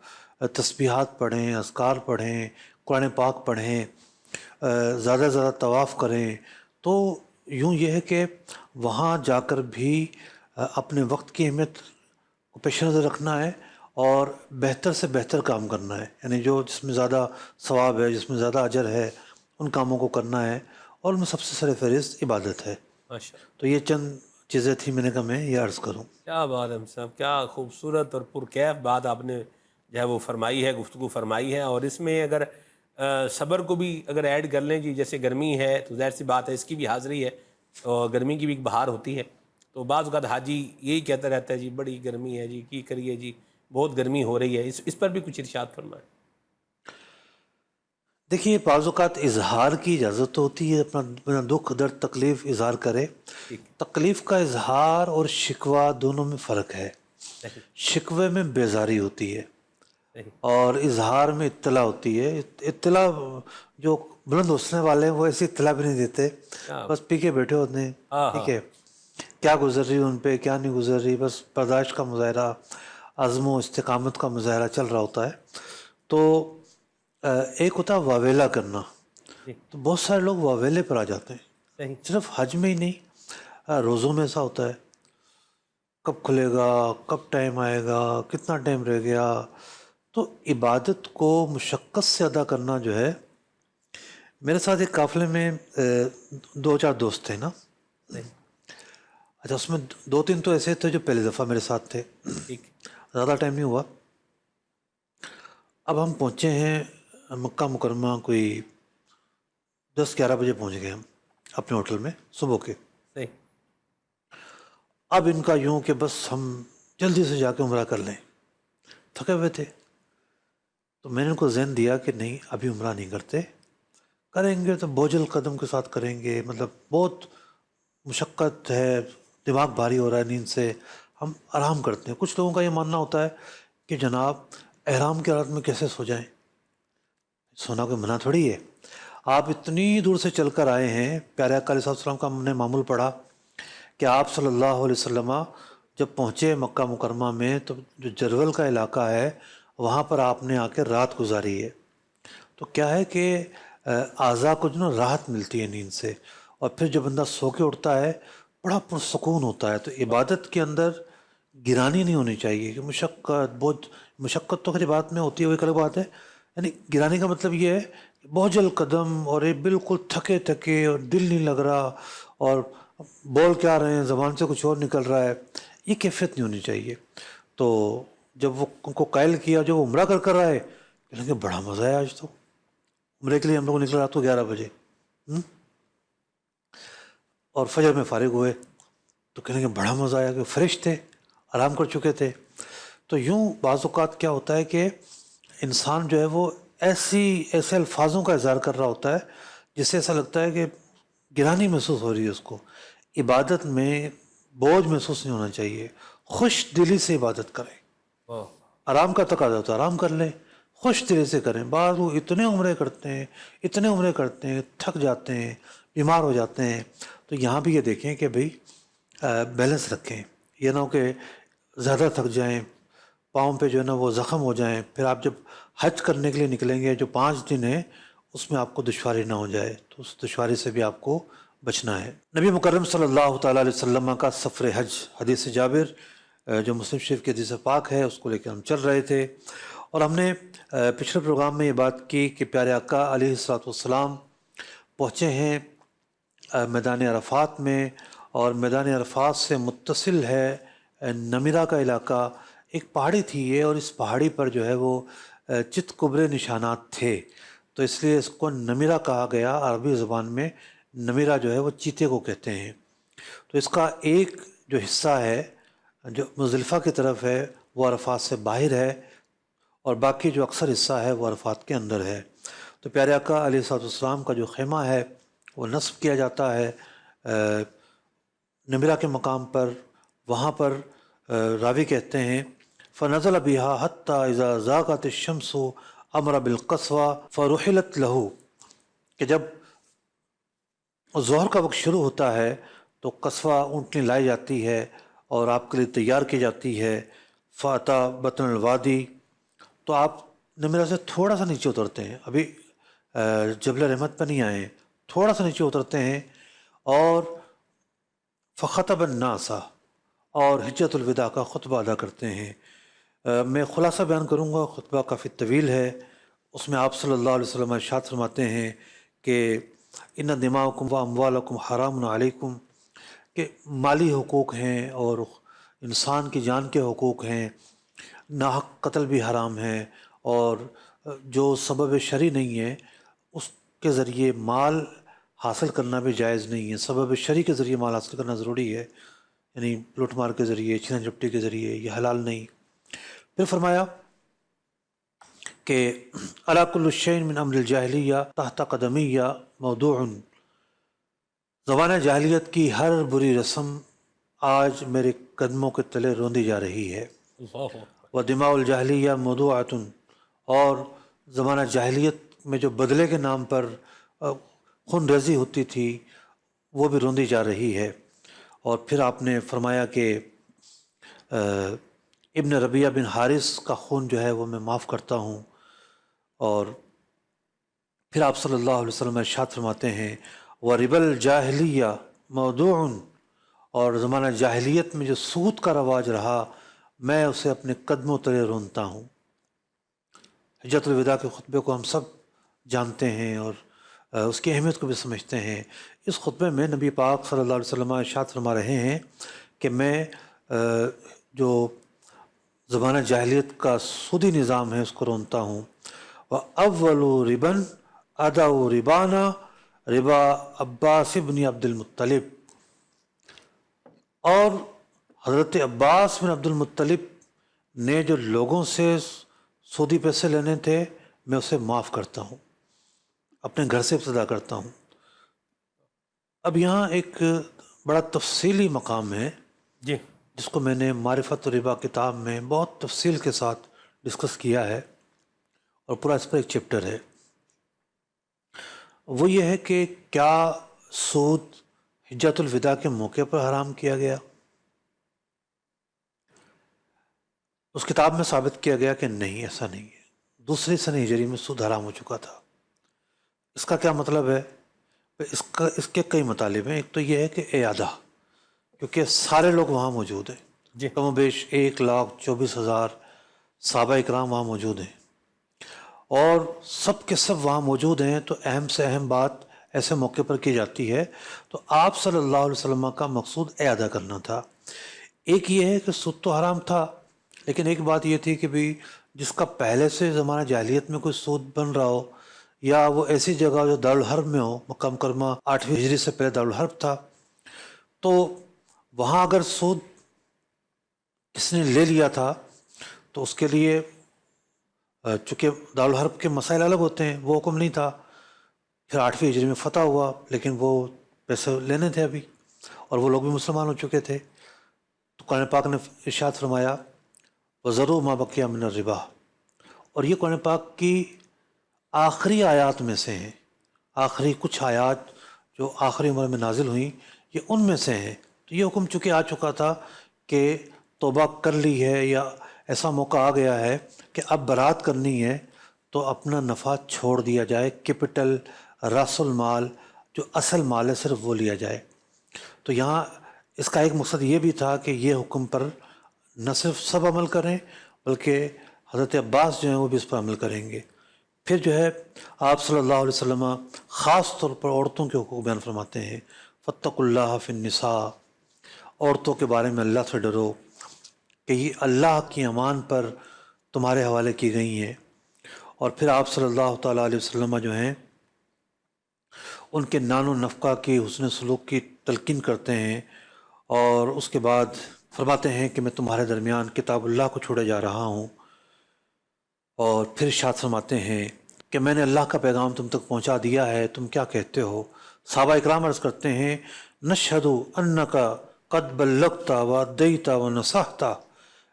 Speaker 4: تسبیحات پڑھیں، اذکار پڑھیں، قرآن پاک پڑھیں، زیادہ سے زیادہ طواف کریں۔ تو یوں یہ ہے کہ وہاں جا کر بھی اپنے وقت کی اہمیت کو پیش نظر رکھنا ہے، اور بہتر سے بہتر کام کرنا ہے، یعنی جس میں زیادہ ثواب ہے، جس میں زیادہ اجر ہے، ان کاموں کو کرنا ہے، اور ان میں سب سے سر فہرست عبادت ہے۔ تو یہ چند چیزیں تھیں، میں نے کہا میں یہ عرض کروں۔
Speaker 2: کیا بات ہے صاحب، کیا خوبصورت اور پرکیف بات آپ نے جو ہے وہ فرمائی ہے، گفتگو فرمائی ہے۔ اور اس میں اگر صبر کو بھی اگر ایڈ کر لیں جی، جیسے گرمی ہے تو ظاہر سی بات ہے اس کی بھی حاضری ہے، اور گرمی کی بھی ایک بہار ہوتی ہے، تو بعض اوقات حاجی یہی کہتا رہتا ہے جی بڑی گرمی ہے جی، کی کریے جی، بہت گرمی ہو رہی ہے، اس پر بھی کچھ ارشاد فرمائیں۔
Speaker 4: دیکھیے بعض اوقات اظہار کی اجازت ہوتی ہے، اپنا دکھ درد تکلیف اظہار کرے۔
Speaker 2: ٹھیک،
Speaker 4: تکلیف کا اظہار اور شکوہ دونوں میں فرق ہے۔
Speaker 2: صحیح
Speaker 4: شکوے میں بیزاری ہوتی ہے
Speaker 2: صحیح،
Speaker 4: اور اظہار میں اطلاع ہوتی ہے۔ اطلاع جو بلند حوصلے والے ہیں وہ ایسی اطلاع بھی نہیں دیتے،
Speaker 2: ہاں
Speaker 4: بس پی کے بیٹھے ہوتے ہیں،
Speaker 2: ہاں
Speaker 4: ٹھیک ہے، کیا گزر رہی ان پہ کیا نہیں گزر رہی، بس برداشت کا مظاہرہ، عزم و استقامت کا مظاہرہ چل رہا ہوتا ہے۔ تو ایک ہوتا ہے واویلا کرنا،
Speaker 2: جی
Speaker 4: تو بہت سارے لوگ واویلے پر آ جاتے ہیں،
Speaker 2: صحیح،
Speaker 4: صرف حج میں ہی نہیں، روزوں میں ایسا ہوتا ہے، کب کھلے گا، کب ٹائم آئے گا، کتنا ٹائم رہ گیا۔ تو عبادت کو مشقت سے ادا کرنا جو ہے، میرے ساتھ ایک قافلے میں 2-4 دوست تھے نا،
Speaker 2: صحیح،
Speaker 4: اچھا اس میں 2-3 تو ایسے تھے جو پہلی دفعہ میرے ساتھ تھے،
Speaker 2: ٹھیک،
Speaker 4: زیادہ ٹائم نہیں ہوا۔ اب ہم پہنچے ہیں مکہ مکرمہ، کوئی 10-11 بجے پہنچ گئے ہم اپنے ہوٹل میں صبح کے۔
Speaker 2: صحیح،
Speaker 4: اب ان کا یوں کہ بس ہم جلدی سے جا کے عمرہ کر لیں، تھکے ہوئے تھے۔ تو میں نے ان کو ذہن دیا کہ نہیں ابھی عمرہ نہیں کرتے، کریں گے تو بوجھل قدم کے ساتھ کریں گے، مطلب بہت مشقت ہے، دماغ بھاری ہو رہا ہے نیند سے، ہم آرام کرتے ہیں۔ کچھ لوگوں کا یہ ماننا ہوتا ہے کہ جناب احرام کی حالت میں کیسے سو جائیں، سونا کوئی منع تھوڑی ہے۔ آپ اتنی دور سے چل کر آئے ہیں، پیارے آقا علیہ السلام کا ہم نے معمول پڑھا کہ آپ صلی اللہ علیہ وسلم جب پہنچے مکہ مکرمہ میں تو جو جرول کا علاقہ ہے وہاں پر آپ نے آ کے رات گزاری ہے۔ تو کیا ہے کہ اعضاء کو جو نا راحت ملتی ہے نیند سے، اور پھر جب بندہ سو کے اٹھتا ہے بڑا پرسکون ہوتا ہے۔ تو عبادت کے اندر گرانی نہیں ہونی چاہیے کہ مشقت، بہت مشقت تو خیر بات میں ہوتی ہے، وہ ایک الگ بات ہے، یعنی گرانی کا مطلب یہ ہے کہ بہت جل قدم اور یہ بالکل تھکے تھکے اور دل نہیں لگ رہا اور بول کیا رہے ہیں زبان سے کچھ اور نکل رہا ہے، یہ کیفیت نہیں ہونی چاہیے۔ تو جب وہ ان کو قائل کیا، جو وہ عمرہ کر رہا ہے، کہنے کہ بڑا مزہ ہے آج تو، عمرے کے لیے ہم لوگ نکل رات کو 11 بجے اور فجر میں فارغ ہوئے، تو کہنے کہ بڑا مزہ آیا کہ فریش تھے، آرام کر چکے تھے۔ تو یوں بعض اوقات کیا ہوتا ہے کہ انسان جو ہے وہ ایسے الفاظوں کا اظہار کر رہا ہوتا ہے جس سے ایسا لگتا ہے کہ گرانی محسوس ہو رہی ہے اس کو۔ عبادت میں بوجھ محسوس نہیں ہونا چاہیے، خوش دلی سے عبادت کریں۔
Speaker 2: واہ،
Speaker 4: آرام کا تقاضا تو آرام کر لیں، خوش دلی سے کریں۔ بعض وہ اتنے عمرے کرتے ہیں تھک جاتے ہیں، بیمار ہو جاتے ہیں۔ تو یہاں بھی یہ دیکھیں کہ بھئی بیلنس رکھیں، یہ نہ ہو کہ زیادہ تھک جائیں، پاؤں پہ جو ہے نا وہ زخم ہو جائیں، پھر آپ جب حج کرنے کے لیے نکلیں گے جو 5 دن ہیں اس میں آپ کو دشواری نہ ہو جائے، تو اس دشواری سے بھی آپ کو بچنا ہے۔ نبی مکرم صلی اللہ تعالیٰ علیہ وسلم کا سفر حج، حدیث جابر جو مسلم شریف کی حدیث پاک ہے، اس کو لے کے ہم چل رہے تھے، اور ہم نے پچھلے پروگرام میں یہ بات کی کہ پیارے آقا علیہ الصلوۃ والسلام پہنچے ہیں میدان عرفات میں، اور میدان عرفات سے متصل ہے نمیرہ کا علاقہ، ایک پہاڑی تھی یہ، اور اس پہاڑی پر جو ہے وہ چت کبرے نشانات تھے، تو اس لیے اس کو نمیرہ کہا گیا۔ عربی زبان میں نمیرہ جو ہے وہ چیتے کو کہتے ہیں۔ تو اس کا ایک جو حصہ ہے جو مزدلفہ کی طرف ہے وہ عرفات سے باہر ہے، اور باقی جو اکثر حصہ ہے وہ عرفات کے اندر ہے۔ تو پیارے آقا علیہ الصلوۃ والسلام کا جو خیمہ ہے وہ نصب کیا جاتا ہے نمیرہ کے مقام پر، وہاں پر راوی کہتے ہیں فنزل بها حتى اذا زاغت الشمس امر بالقصوى فرحلت له، کہ جب ظہر کا وقت شروع ہوتا ہے تو قصوہ اونٹنی لائی جاتی ہے اور آپ کے لیے تیار کی جاتی ہے۔ فاتا بطن الوادی، تو آپ نمیرہ سے تھوڑا سا نیچے اترتے ہیں، ابھی جبل رحمت پہ نہیں آئے ہیں، تھوڑا سا نیچے اترتے ہیں، اور فخطب الناس، اور حجۃ الوداع کا خطبہ ادا کرتے ہیں۔ میں خلاصہ بیان کروں گا، خطبہ کافی طویل ہے۔ اس میں آپ صلی اللہ علیہ وسلم ارشاد فرماتے ہیں کہ ان دماءکم و اموالکم حرام علیکم، کہ مالی حقوق ہیں اور انسان کی جان کے حقوق ہیں، ناحق قتل بھی حرام ہے، اور جو سبب شرعی نہیں ہے اس کے ذریعے مال حاصل کرنا بھی جائز نہیں ہے، سبب شرعی کے ذریعے مال حاصل کرنا ضروری ہے۔ یعنی لوٹ مار کے ذریعے، چھینا جھپٹی کے ذریعے، یہ حلال نہیں۔ پھر فرمایا کہ الا کل شیء من امر الجاہلیہ تحت قدمیہ موضوع، زمانہ جاہلیت کی ہر بری رسم آج میرے قدموں کے تلے روندی جا رہی ہے۔ ودماء الجاہلیہ موضوعۃ، اور زمانہ جاہلیت میں جو بدلے کے نام پر خون ریزی ہوتی تھی وہ بھی روندی جا رہی ہے۔ اور پھر آپ نے فرمایا کہ ابن ربیعہ بن حارث کا خون جو ہے وہ میں معاف کرتا ہوں۔ اور پھر آپ صلی اللہ علیہ وسلم ارشاد فرماتے ہیں وَرِبَ الْجَاهِلِيَّ مَوْضُوعٌ، اور زمانہ جاہلیت میں جو سود کا رواج رہا میں اسے اپنے قدموں تلے رونتا ہوں۔ حجۃ الوداع کے خطبے کو ہم سب جانتے ہیں اور اس کی اہمیت کو بھی سمجھتے ہیں۔ اس خطبے میں نبی پاک صلی اللہ علیہ وسلم ارشاد فرما رہے ہیں کہ میں جو زمانہ جاہلیت کا سودی نظام ہے اس کو رونتا ہوں۔ وَأَوَّلُ رِبًا أَدَوْ رِبَانَا ربا عباس بن عبد المطلب، اور حضرت عباس بن عبد المطلب نے جو لوگوں سے سودی پیسے لینے تھے میں اسے معاف کرتا ہوں، اپنے گھر سے ابتدا کرتا ہوں۔ اب یہاں ایک بڑا تفصیلی مقام ہے
Speaker 2: جی،
Speaker 4: جس کو میں نے معرفت الربا کتاب میں بہت تفصیل کے ساتھ ڈسکس کیا ہے، اور پورا اس پر ایک چیپٹر ہے۔ وہ یہ ہے کہ کیا سود حجۃ الوداع کے موقع پر حرام کیا گیا؟ اس کتاب میں ثابت کیا گیا کہ نہیں، ایسا نہیں ہے۔ دوسری سنہ ہجری میں سود حرام ہو چکا تھا۔ اس کا کیا مطلب ہے؟ اس کے کئی مطالب ہیں۔ ایک تو یہ ہے کہ اعادہ، کیونکہ سارے لوگ وہاں موجود ہیں،
Speaker 2: جی،
Speaker 4: کم و بیش 1,24,000 صحابہ اکرام وہاں موجود ہیں، اور سب کے سب وہاں موجود ہیں، تو اہم سے اہم بات ایسے موقع پر کی جاتی ہے۔ تو آپ صلی اللہ علیہ وسلم کا مقصود اعادہ کرنا تھا۔ ایک یہ ہے کہ سود تو حرام تھا، لیکن ایک بات یہ تھی کہ بھی جس کا پہلے سے زمانہ جاہلیت میں کوئی سود بن رہا ہو، یا وہ ایسی جگہ جو دارالحرب میں ہو، مکہ مکرمہ 8ویں ہجری سے پہلے دارالحرب تھا، تو وہاں اگر سود کس نے لے لیا تھا تو اس کے لیے چونکہ دارالحرب کے مسائل الگ ہوتے ہیں، وہ حکم نہیں تھا۔ پھر 8ویں ہجری میں فتح ہوا، لیکن وہ پیسے لینے تھے ابھی، اور وہ لوگ بھی مسلمان ہو چکے تھے۔ تو قرآن پاک نے ارشاد فرمایا وَذَرُوا مَا بَقِيَ مِنَ الرِّبَا، اور یہ قرآن پاک کی آخری آیات میں سے ہیں۔ آخری کچھ آیات جو آخری عمر میں نازل ہوئیں یہ ان میں سے ہیں۔ تو یہ حکم چونکہ آ چکا تھا کہ توبہ کر لی ہے، یا ایسا موقع آ گیا ہے کہ اب برات کرنی ہے، تو اپنا نفع چھوڑ دیا جائے، کیپٹل، راس المال، جو اصل مال ہے صرف وہ لیا جائے۔ تو یہاں اس کا ایک مقصد یہ بھی تھا کہ یہ حکم پر نہ صرف سب عمل کریں، بلکہ حضرت عباس جو ہیں وہ بھی اس پر عمل کریں گے۔ پھر جو ہے آپ صلی اللہ علیہ وسلم خاص طور پر عورتوں کے حقوق بیان فرماتے ہیں، فاتقوا اللہ فی النساء، عورتوں کے بارے میں اللہ سے ڈرو کہ یہ اللہ کی امان پر تمہارے حوالے کی گئی ہیں۔ اور پھر آپ صلی اللہ تعالیٰ علیہ وسلم جو ہیں ان کے نان و نفقہ کی حسن سلوک کی تلقین کرتے ہیں، اور اس کے بعد فرماتے ہیں کہ میں تمہارے درمیان کتاب اللہ کو چھوڑے جا رہا ہوں۔ اور پھر ارشاد فرماتے ہیں کہ میں نے اللہ کا پیغام تم تک پہنچا دیا ہے، تم کیا کہتے ہو؟ صحابہ اکرام عرض کرتے ہیں نشہد انک قد بلغت وادیت ونصحت،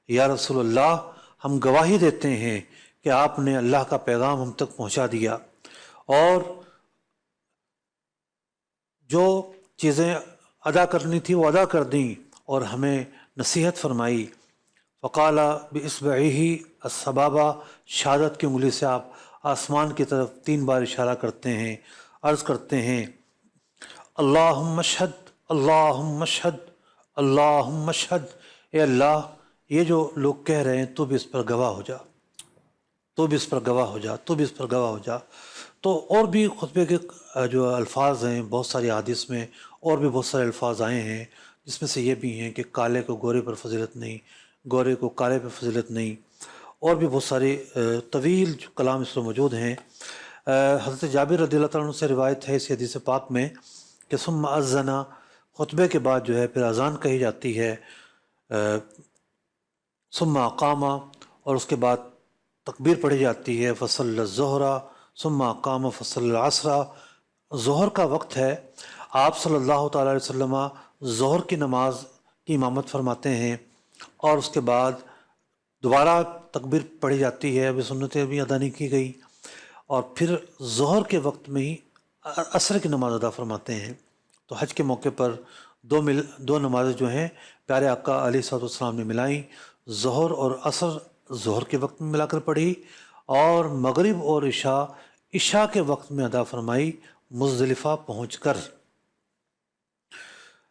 Speaker 4: یا رسول اللہ ہم گواہی دیتے ہیں کہ آپ نے اللہ کا پیغام ہم تک پہنچا دیا، اور جو چیزیں ادا کرنی تھی وہ ادا کر دیں، اور ہمیں نصیحت فرمائی۔ فقال باصبعہ السبابہ، شہادت کی انگلی سے آپ آسمان کی طرف 3 بار اشارہ کرتے ہیں، عرض کرتے ہیں اللہم اشہد، اللہم اشہد، اللہم اشہد، اے اللہ یہ جو لوگ کہہ رہے ہیں تو بھی اس پر گواہ ہو جا، تو بھی اس پر گواہ ہو جا، تو بھی اس پر گواہ ہو جا۔ تو اور بھی خطبے کے جو الفاظ ہیں، بہت ساری حدیث میں اور بھی بہت سارے الفاظ آئے ہیں، جس میں سے یہ بھی ہیں کہ کالے کو گورے پر فضیلت نہیں، گورے کو کالے پر فضیلت نہیں، اور بھی بہت ساری طویل جو کلام اس میں موجود ہیں۔ حضرت جابر رضی اللہ تعالیٰ عنہ سے روایت ہے اس حدیث پاک میں کہ ثم اذن خطبے کے بعد جو ہے پھر اذان کہی جاتی ہے، ثم اقام، اور اس کے بعد تکبیر پڑھی جاتی ہے، فصلی الظہر ثم اقام فصلی العصر، ظہر کا وقت ہے، آپ صلی اللہ تعالیٰ علیہ وسلم ظہر کی نماز کی امامت فرماتے ہیں، اور اس کے بعد دوبارہ تکبیر پڑھی جاتی ہے، ابھی سنتیں ابھی ادا نہیں کی گئی، اور پھر ظہر کے وقت میں ہی عصر کی نماز ادا فرماتے ہیں۔ تو حج کے موقع پر دو نمازیں جو ہیں پیارے آقا علیہ الصلوۃ والسلام نے ملائیں، ظہر اور عصر ظہر کے وقت میں ملا کر پڑھی، اور مغرب اور عشاء کے وقت میں ادا فرمائی مزدلفہ پہنچ کر۔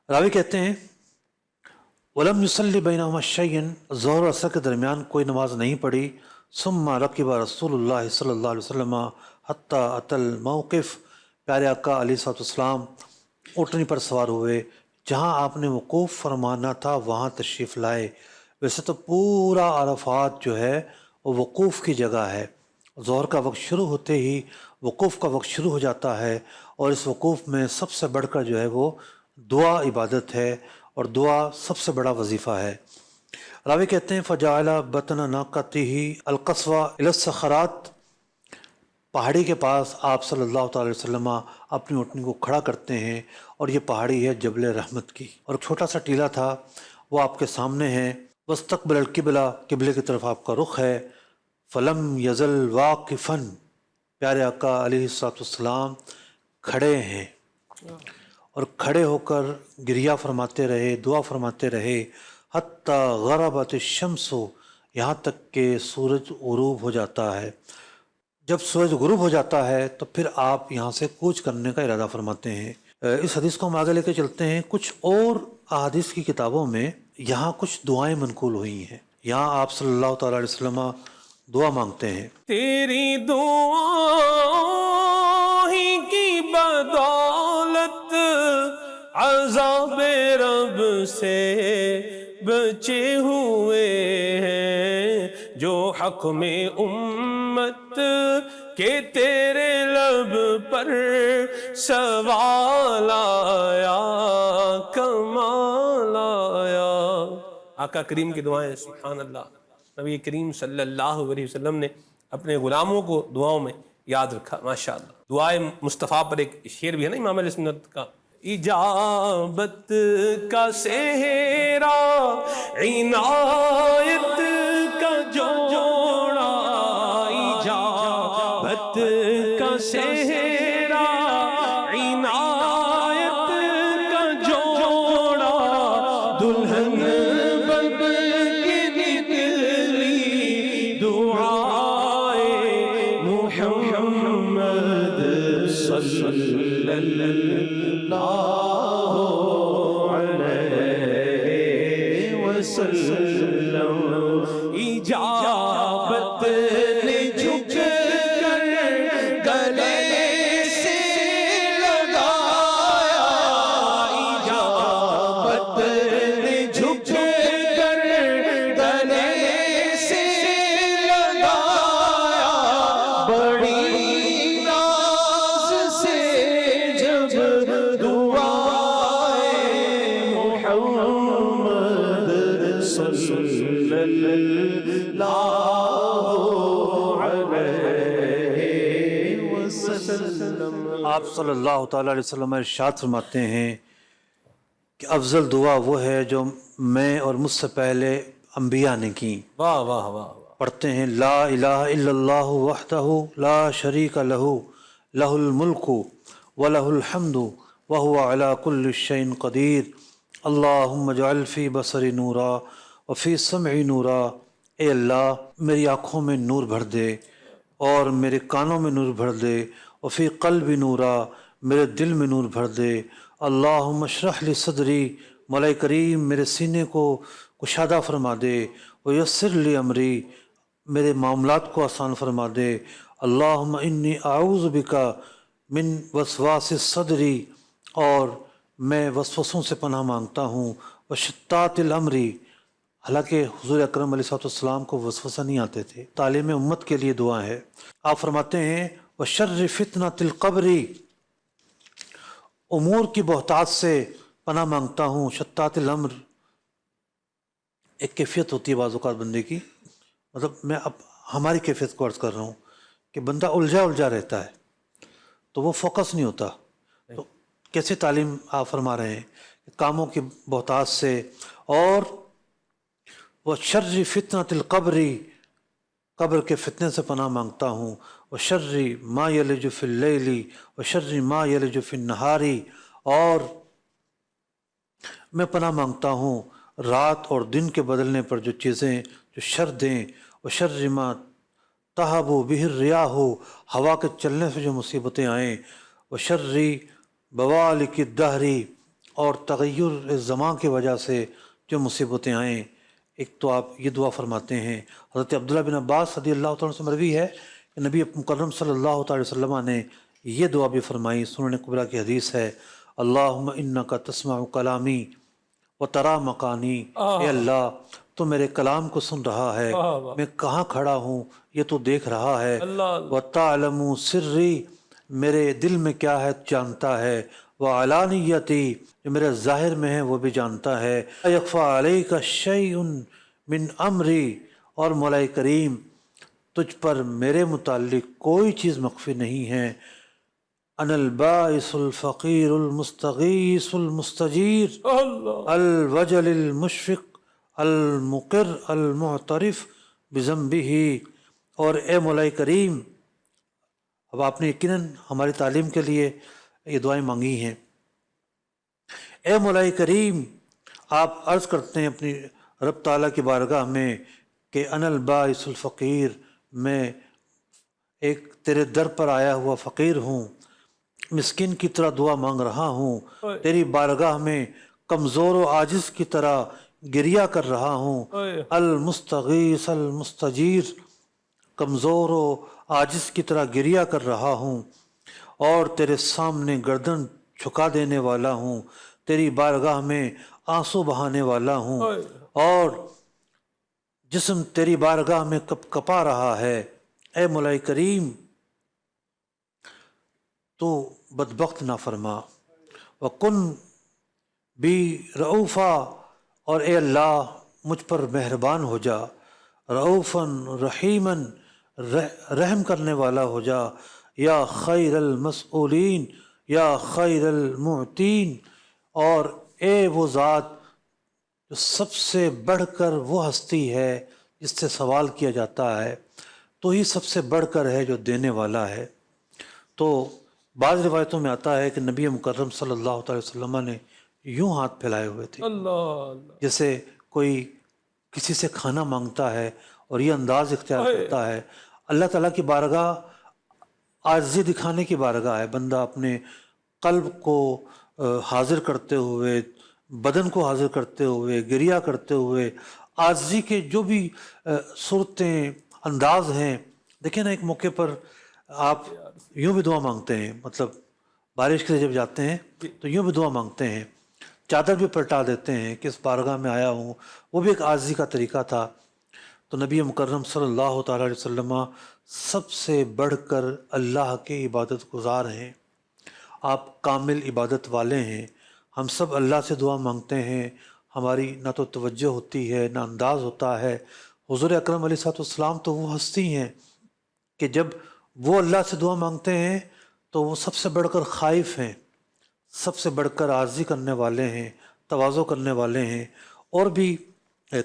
Speaker 4: راوی کہتے ہیں وَلَمْ يُصَلِّ بَيْنَهُمَا شَيْءٌ، ظہر اور عصر کے درمیان کوئی نماز نہیں پڑھی۔ ثُمَّ رَكِبَ رسول اللہ صلی اللہ علیہ وسلم حَتَّى أَتَى الْمَوْقِفَ، پیارے آقا علیہ الصلوۃ والسلام اونٹنی پر سوار ہوئے، جہاں آپ نے وقوف فرمانا تھا وہاں تشریف لائے۔ ویسے تو پورا عرفات جو ہے وہ وقوف کی جگہ ہے، ظہر کا وقت شروع ہوتے ہی وقوف کا وقت شروع ہو جاتا ہے، اور اس وقوف میں سب سے بڑھ کر جو ہے وہ دعا عبادت ہے، اور دعا سب سے بڑا وظیفہ ہے۔ راوی کہتے ہیں فجعل بطن ناقته القصوى الى الصخرات، پہاڑی کے پاس آپ صلی اللہ تعالی وسلم اپنی اونٹنی کو کھڑا کرتے ہیں، اور یہ پہاڑی ہے جبل رحمت کی، اور ایک چھوٹا سا ٹیلہ تھا وہ آپ کے سامنے ہے۔ واستقبل القبلہ، قبلے کی طرف آپ کا رخ ہے۔ فلم یزل واقفا، پیارے آقا علیہ الصلوۃ والسلام کھڑے ہیں، اور کھڑے ہو کر گریہ فرماتے رہے، دعا فرماتے رہے، حتیٰ غربت الشمس، یہاں تک کہ سورج غروب ہو جاتا ہے۔ جب سورج غروب ہو جاتا ہے تو پھر آپ یہاں سے کوچ کرنے کا ارادہ فرماتے ہیں۔ اس حدیث کو ہم آگے لے کے چلتے ہیں۔ کچھ اور احادیث کی کتابوں میں یہاں کچھ دعائیں منقول ہوئی ہیں، یہاں آپ صلی اللہ تعالیٰ علیہ وسلم دعا مانگتے ہیں۔
Speaker 2: تیری دعا ہی کی بدولت عذاب رب سے بچے ہوئے ہیں، جو حق میں امت کہ تیرے لب پر سوال آیا کمال آیا۔ آقا کریم کی دعائیں، سبحان اللہ، نبی کریم صلی اللہ علیہ وسلم نے اپنے غلاموں کو دعاؤں میں یاد رکھا، ماشاءاللہ۔ دعائے مصطفیٰ پر ایک شعر بھی ہے نا امام علیہ سنت کا، اجابت کا صحرا عنایت کا جوڑا، اجابت کا صحرا عنایت کا جوڑا، دلہن بن کے نکلی دعائے محمد صلی اللہ علیہ وسلم۔ اجابت نے جھک کر گلے سے لگایا، اجابت نے جھک کر گلے سے لگایا، بڑی ناز سے جب دعائے محمد صلی اللہ علیہ وسلم۔
Speaker 4: آپ صلی اللہ تعالیٰ علیہ وسلم ارشاد فرماتے ہیں کہ افضل دعا وہ ہے جو میں اور مجھ سے پہلے انبیاء نے کی۔
Speaker 2: واہ واہ واہ واہ۔
Speaker 4: پڑھتے ہیں لا الہ الا اللہ وحدہ لا شریک لہ لہ الملک ولہ الحمد وہو علی کل شیء قدیر، اللہم اجعل فی بصری نورا وفی سمعی نورا، اے اللہ میری آنکھوں میں نور بھر دے اور میرے کانوں میں نور بھر دے، وفی قلبی نورا، میرے دل میں نور بھر دے، اللہم اشرح لی صدری، مولا کریم میرے سینے کو کشادہ فرما دے، ویسر لی امری، میرے معاملات کو آسان فرما دے، اللہم انی اعوذ بکا من وسواس الصدری، اور میں وسوسوں سے پناہ مانگتا ہوں، وشتات الامری، حالانکہ حضور اکرم علیہ السلام کو وسوسہ نہیں آتے تھے۔ تعلیم امت کے لیے دعا ہے۔ آپ فرماتے ہیں وشر فتنۃ القبر، امور کی بہتات سے پناہ مانگتا ہوں شتات الامر، ایک کیفیت ہوتی ہے بعض اوقات بندے کی، مطلب میں اب ہماری کیفیت کو عرض کر رہا ہوں کہ بندہ الجھا رہتا ہے تو وہ فوکس نہیں ہوتا. تو کیسے تعلیم آپ فرما رہے ہیں کہ کاموں کی بہتات سے، اور وہ شر فتنۃ القبر، قبر کے فتنے سے پناہ مانگتا ہوں، وہ شر ما یلج فی اللیل و شر ما یلج فی النہار، اور میں پناہ مانگتا ہوں رات اور دن کے بدلنے پر جو چیزیں جو شر دیں، وہ شر ما تہب بہ الریاح، ہوا کے چلنے سے جو مصیبتیں آئیں، وہ شر بوالک الدہر، اور تغیر زمان کی وجہ سے جو مصیبتیں آئیں. ایک تو آپ یہ دعا فرماتے ہیں، حضرت عبداللہ بن عباس رضی اللہ تعالیٰ سے مروی ہے کہ نبی مکرم صلی اللہ تعالی وسلم نے یہ دعا بھی فرمائی، سنن کبریٰ کی حدیث ہے، اللہم انکا تسمع کلامی و ترا مکانی، اے اللہ تو میرے کلام کو سن رہا ہے، میں کہاں کھڑا ہوں یہ تو دیکھ رہا ہے، و تعلم سری، میرے دل میں کیا ہے جانتا ہے، وعلانیتی، جو میرے ظاہر میں ہے وہ بھی جانتا ہے، یخفی علیک شیء من امری، اور مولا کریم تجھ پر میرے متعلق کوئی چیز مخفی نہیں ہے، انا البائس الفقیر المستغیث المستجیر الوجل المشفق المقر المعترف بذنبہ. اور اے مولا کریم، اب آپ نے یقیناً ہماری تعلیم کے لیے یہ دعائیں مانگی ہیں. اے مولا کریم، آپ عرض کرتے ہیں اپنی رب تعالیٰ کی بارگاہ میں کہ انا البائس الفقیر، میں ایک تیرے در پر آیا ہوا فقیر ہوں، مسکین کی طرح دعا مانگ رہا ہوں، تیری بارگاہ میں کمزور و عاجز کی طرح گریہ کر رہا ہوں، المستغیث المستجیر، کمزور و عاجز کی طرح گریہ کر رہا ہوں، اور تیرے سامنے گردن جھکا دینے والا ہوں، تیری بارگاہ میں آنسو بہانے والا ہوں، اور جسم تیری بارگاہ میں کپ کپا رہا ہے. اے مولا کریم، تو بدبخت نہ فرما، وکن بی رعوفا، اور اے اللہ مجھ پر مہربان ہو جا، رعوفاً رحیماً، رحم کرنے والا ہو جا، یا خیر المسئولین یا خیر المعطین، اور اے وہ ذات جو سب سے بڑھ کر وہ ہستی ہے جس سے سوال کیا جاتا ہے، تو ہی سب سے بڑھ کر ہے جو دینے والا ہے. تو بعض روایتوں میں آتا ہے کہ نبی مکرم صلی اللہ تعالی وسلم نے یوں ہاتھ پھیلائے ہوئے تھے، جیسے کوئی کسی سے کھانا مانگتا ہے اور یہ انداز اختیار کرتا ہے. اللہ تعالیٰ کی بارگاہ عاجزی دکھانے کی بارگاہ ہے، بندہ اپنے قلب کو حاضر کرتے ہوئے، بدن کو حاضر کرتے ہوئے، گریہ کرتے ہوئے، عاجزی کے جو بھی صورتیں انداز ہیں. دیکھیں نا، ایک موقع پر آپ یوں بھی دعا مانگتے ہیں، مطلب بارش کے لیے جب جاتے ہیں تو یوں بھی دعا مانگتے ہیں، چادر بھی پلٹا دیتے ہیں کہ اس بارگاہ میں آیا ہوں، وہ بھی ایک عاجزی کا طریقہ تھا. تو نبی مکرم صلی اللہ تعالیٰ علیہ وسلم سب سے بڑھ کر اللہ کے عبادت گزار ہیں، آپ کامل عبادت والے ہیں. ہم سب اللہ سے دعا مانگتے ہیں، ہماری نہ تو توجہ ہوتی ہے نہ انداز ہوتا ہے. حضور اکرم علیہ السلام تو وہ ہستی ہیں کہ جب وہ اللہ سے دعا مانگتے ہیں تو وہ سب سے بڑھ کر خائف ہیں، سب سے بڑھ کر عاجزی کرنے والے ہیں، تواضع کرنے والے ہیں. اور بھی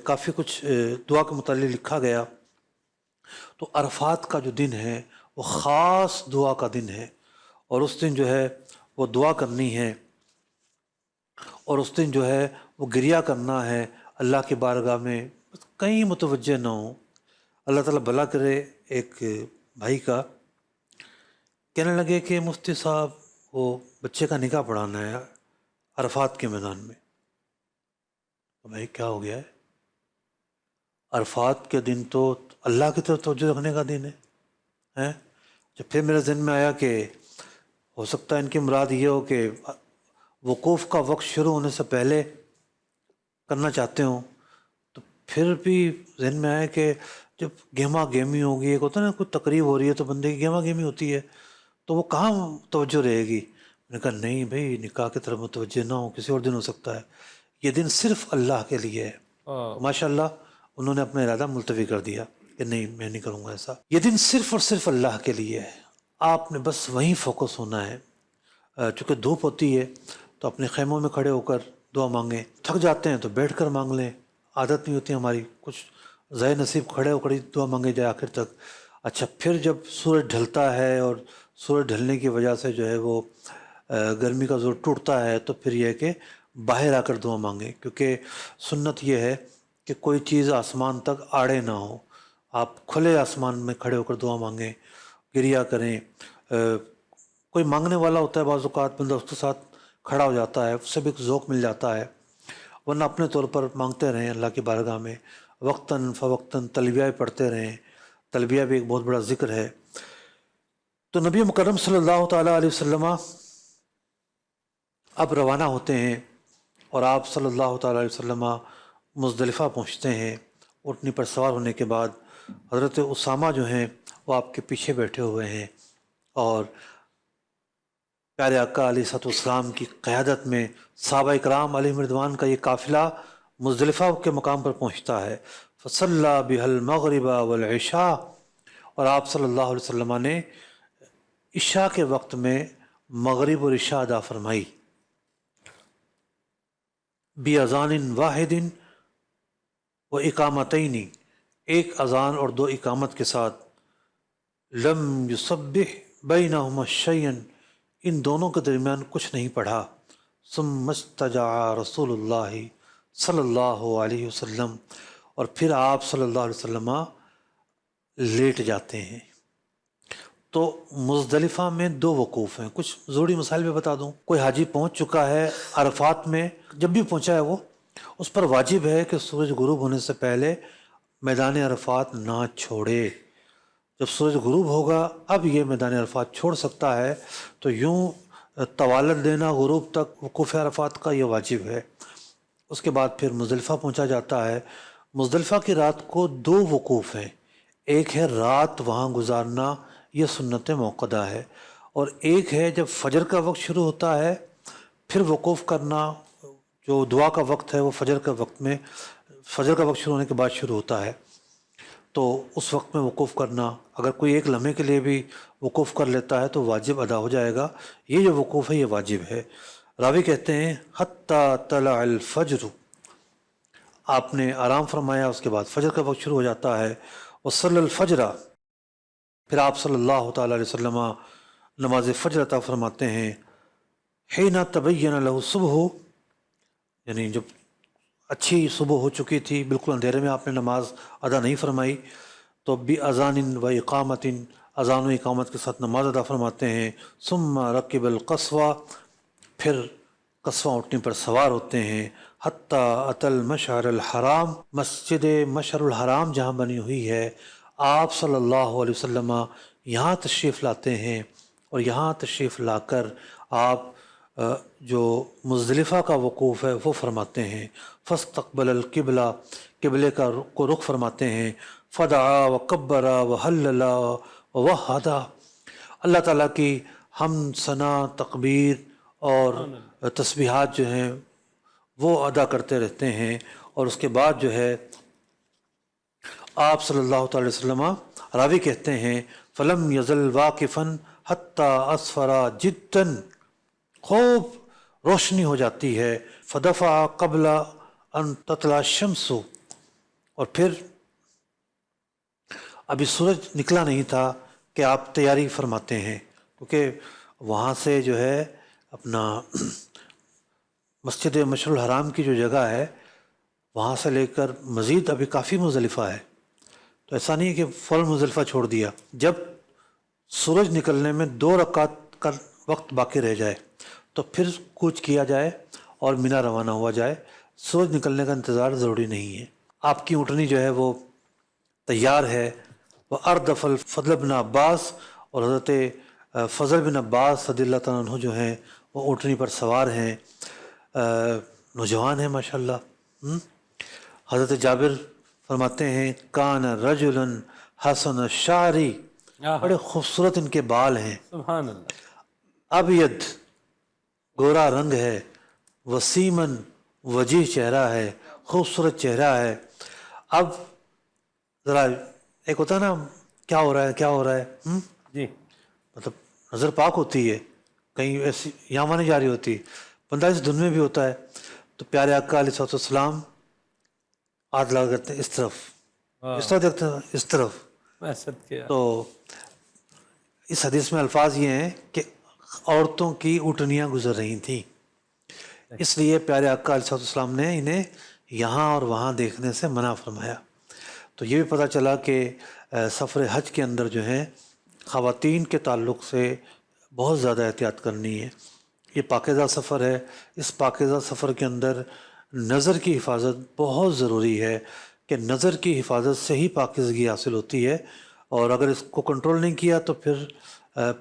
Speaker 4: کافی کچھ دعا کے متعلق لکھا گیا. تو عرفات کا جو دن ہے وہ خاص دعا کا دن ہے، اور اس دن جو ہے وہ دعا کرنی ہے، اور اس دن جو ہے وہ گریہ کرنا ہے اللہ کی بارگاہ میں. کہیں متوجہ نہ ہوں. اللہ تعالیٰ بھلا کرے. ایک بھائی کا کہنے لگے کہ مفتی صاحب وہ بچے کا نکاح پڑھانا ہے عرفات کے میدان میں. بھائی کیا ہو گیا ہے؟ عرفات کے دن تو اللہ کی طرف توجہ رکھنے کا دن ہے. جب پھر میرے ذہن میں آیا کہ ہو سکتا ہے ان کی مراد یہ ہو کہ وقوف کا وقت شروع ہونے سے پہلے کرنا چاہتے ہوں. تو پھر بھی ذہن میں آیا کہ جب گہما گہمی ہوگی، ایک ہوتا ہے نا کوئی تقریب ہو رہی ہے تو بندے کی گہما گہمی ہوتی ہے، تو وہ کہاں توجہ رہے گی. نے کہا نہیں بھائی، نکاح کی طرف متوجہ نہ ہو، کسی اور دن ہو سکتا ہے، یہ دن صرف اللہ کے لیے ہے۔ ماشاء اللہ انہوں نے اپنا ارادہ ملتوی کر دیا کہ نہیں میں نہیں کروں گا ایسا، یہ دن صرف اور صرف اللہ کے لیے ہے، آپ نے بس وہیں فوکس ہونا ہے۔ چونکہ دھوپ ہوتی ہے تو اپنے خیموں میں کھڑے ہو کر دعا مانگیں، تھک جاتے ہیں تو بیٹھ کر مانگ لیں، عادت نہیں ہوتی ہماری، کچھ ضائع نصیب کھڑے ہو کر ہی دعا مانگے جائے آخر تک۔ اچھا پھر جب سورج ڈھلتا ہے اور سورج ڈھلنے کی وجہ سے جو ہے وہ گرمی کا زور ٹوٹتا ہے، تو پھر یہ ہے کہ باہر آ کر دعا مانگیں، کیونکہ سنت یہ ہے کہ کوئی چیز آسمان تک آڑے نہ ہو، آپ کھلے آسمان میں کھڑے ہو کر دعا مانگیں، گریا کریں۔ کوئی مانگنے والا ہوتا ہے بعض اوقات بندہ اس کے ساتھ کھڑا ہو جاتا ہے، اس سے بھی ایک ذوق مل جاتا ہے، ورنہ اپنے طور پر مانگتے رہیں اللہ کی بارگاہ میں، وقتاً فوقتاً تلبیہ پڑھتے رہیں، تلبیہ بھی ایک بہت بڑا ذکر ہے۔ تو نبی مکرم صلی اللہ تعالیٰ علیہ وسلم اب روانہ ہوتے ہیں، اور آپ صلی اللہ تعالیٰ علیہ وسلم مزدلفہ پہنچتے ہیں۔ اونٹنی پر سوار ہونے کے بعد حضرت اسامہ جو ہیں وہ آپ کے پیچھے بیٹھے ہوئے ہیں، اور پیارے آقا علیہ الصلوۃ والسلام کی قیادت میں صحابہ اکرام علیہم رضوان کا یہ قافلہ مزدلفہ کے مقام پر پہنچتا ہے۔ فصلی بها المغرب والعشاء، اور آپ صلی اللہ علیہ وسلم نے عشاء کے وقت میں مغرب اور عشاء ادا فرمائی، باذان واحد و اقامتین، ایک اذان اور دو اقامت کے ساتھ۔ لم یسبح بینہما شیئا، ان دونوں کے درمیان کچھ نہیں پڑھا۔ ثم استجع رسول اللہ صلی اللہ علیہ وسلم، اور پھر آپ صلی اللہ علیہ وسلم لیٹ جاتے ہیں۔ تو مزدلفہ میں دو وقوف ہیں، کچھ ضروری مسائل بھی بتا دوں۔ کوئی حاجی پہنچ چکا ہے عرفات میں، جب بھی پہنچا ہے وہ، اس پر واجب ہے کہ سورج غروب ہونے سے پہلے میدان عرفات نہ چھوڑے۔ جب سورج غروب ہوگا اب یہ میدان عرفات چھوڑ سکتا ہے، تو یوں طوالت دینا غروب تک وقوف عرفات کا یہ واجب ہے۔ اس کے بعد پھر مزدلفہ پہنچا جاتا ہے۔ مزدلفہ کی رات کو دو وقوف ہیں، ایک ہے رات وہاں گزارنا، یہ سنت موقدہ ہے، اور ایک ہے جب فجر کا وقت شروع ہوتا ہے پھر وقوف کرنا، جو دعا کا وقت ہے وہ فجر کا وقت میں، فجر کا وقت شروع ہونے کے بعد شروع ہوتا ہے، تو اس وقت میں وقوف کرنا، اگر کوئی ایک لمحے کے لیے بھی وقوف کر لیتا ہے تو واجب ادا ہو جائے گا۔ یہ جو وقوف ہے یہ واجب ہے۔ راوی کہتے ہیں حتیٰ طلع الفجر، آپ نے آرام فرمایا، اس کے بعد فجر کا وقت شروع ہو جاتا ہے۔ وصلی الفجر، پھر آپ صلی اللہ تعالیٰ علیہ وسلم نماز فجر عطا فرماتے ہیں۔ حین تبین لہ الصبح، یعنی جب اچھی صبح ہو چکی تھی، بالکل اندھیرے میں آپ نے نماز ادا نہیں فرمائی، تو باذان و اقامت، اذان و اقامت کے ساتھ نماز ادا فرماتے ہیں۔ ثم رکب القصوہ، پھر قصوہ اونٹنی پر سوار ہوتے ہیں۔ حتیٰ اتی المشعر الحرام، مسجد مشعر الحرام جہاں بنی ہوئی ہے، آپ صلی اللہ علیہ وسلم یہاں تشریف لاتے ہیں، اور یہاں تشریف لا کر آپ جو مزدلفہ کا وقوف ہے وہ فرماتے ہیں۔ فاستقبل القبلہ، قبلے کا کو رخ فرماتے ہیں۔ فدعا وکبر وحلل ووحد، اللہ تعالیٰ کی حمد ثنا تکبیر اور تسبیحات جو ہیں وہ ادا کرتے رہتے ہیں، اور اس کے بعد جو ہے آپ صلی اللہ تعالی وسلم، راوی کہتے ہیں فلم یزل واقفا حتی اسفر جدا، خوب روشنی ہو جاتی ہے۔ فدفع قبل ان تطلع الشمس، اور پھر ابھی سورج نکلا نہیں تھا کہ آپ تیاری فرماتے ہیں، کیونکہ وہاں سے جو ہے اپنا مسجد مشعر الحرام کی جو جگہ ہے وہاں سے لے کر مزید ابھی کافی مزدلفہ ہے، تو ایسا نہیں ہے کہ فوراً مزدلفہ چھوڑ دیا۔ جب سورج نکلنے میں 2 رکعت کا وقت باقی رہ جائے تو پھر کوچ کیا جائے اور مینا روانہ ہوا جائے، سورج نکلنے کا انتظار ضروری نہیں ہے۔ آپ کی اونٹنی جو ہے وہ تیار ہے۔ وہ اردف الفضل بن عباس، اور حضرت فضل بن عباس رضی اللہ تعالیٰ عنہ جو ہیں وہ اونٹنی پر سوار ہیں، نوجوان ہیں ماشاءاللہ۔ حضرت جابر فرماتے ہیں کان رجلا حسن الشعر، بڑے خوبصورت ان کے بال ہیں،
Speaker 2: سبحان اللہ،
Speaker 4: ابید گورا رنگ ہے، وسیمن وجیح چہرہ ہے، خوبصورت چہرہ ہے. اب ذرا ایک ہوتا ہے نا کیا ہو رہا ہے کیا ہو رہا ہے،
Speaker 2: جی
Speaker 4: مطلب نظر پاک ہوتی ہے، کہیں ایسی یہاں وہاں نہیں جاری ہوتی، بندہ اس دن میں بھی ہوتا ہے. تو پیارے آقا علیہ الصلوۃ والسلام ہاتھ لگا کرتے ہیں اس طرف، اس طرف دیکھتے ہیں اس طرف. تو اس حدیث میں الفاظ یہ ہیں کہ عورتوں کی اٹھنیاں گزر رہی تھیں، اس لیے پیارے آقا علیہ السلام نے انہیں یہاں اور وہاں دیکھنے سے منع فرمایا. تو یہ بھی پتہ چلا کہ سفر حج کے اندر جو ہے خواتین کے تعلق سے بہت زیادہ احتیاط کرنی ہے. یہ پاکیزہ سفر ہے، اس پاکیزہ سفر کے اندر نظر کی حفاظت بہت ضروری ہے کہ نظر کی حفاظت سے ہی پاکیزگی حاصل ہوتی ہے، اور اگر اس کو کنٹرول نہیں کیا تو پھر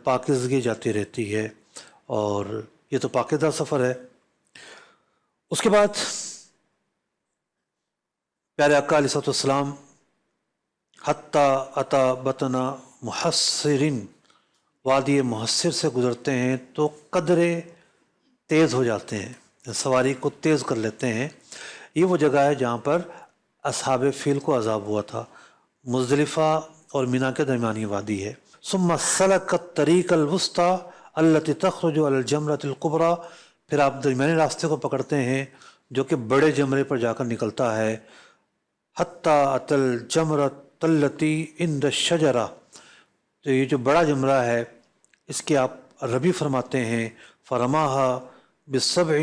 Speaker 4: پاکیزگی جاتی رہتی ہے. اور یہ تو پاکیزہ سفر ہے. اس کے بعد پیارے آقا علیہ السلام حتیٰ اتا بطنا محصرن، وادی محصر سے گزرتے ہیں تو قدرے تیز ہو جاتے ہیں، سواری کو تیز کر لیتے ہیں. یہ وہ جگہ ہے جہاں پر اصحاب فیل کو عذاب ہوا تھا. مزدلفہ اور مینا کے درمیانی وادی ہے. ثم سلکت طریق الوسطی التي تخرج علی الجمرۃ الکبریٰ، پھر آپ درمیانی راستے کو پکڑتے ہیں جو کہ بڑے جمرے پر جا کر نکلتا ہے. حتیٰ اتى الجمرۃ التي عند الشجرہ، تو یہ جو بڑا جمرہ ہے اس کے آپ ربی فرماتے ہیں. فرماہا بسبع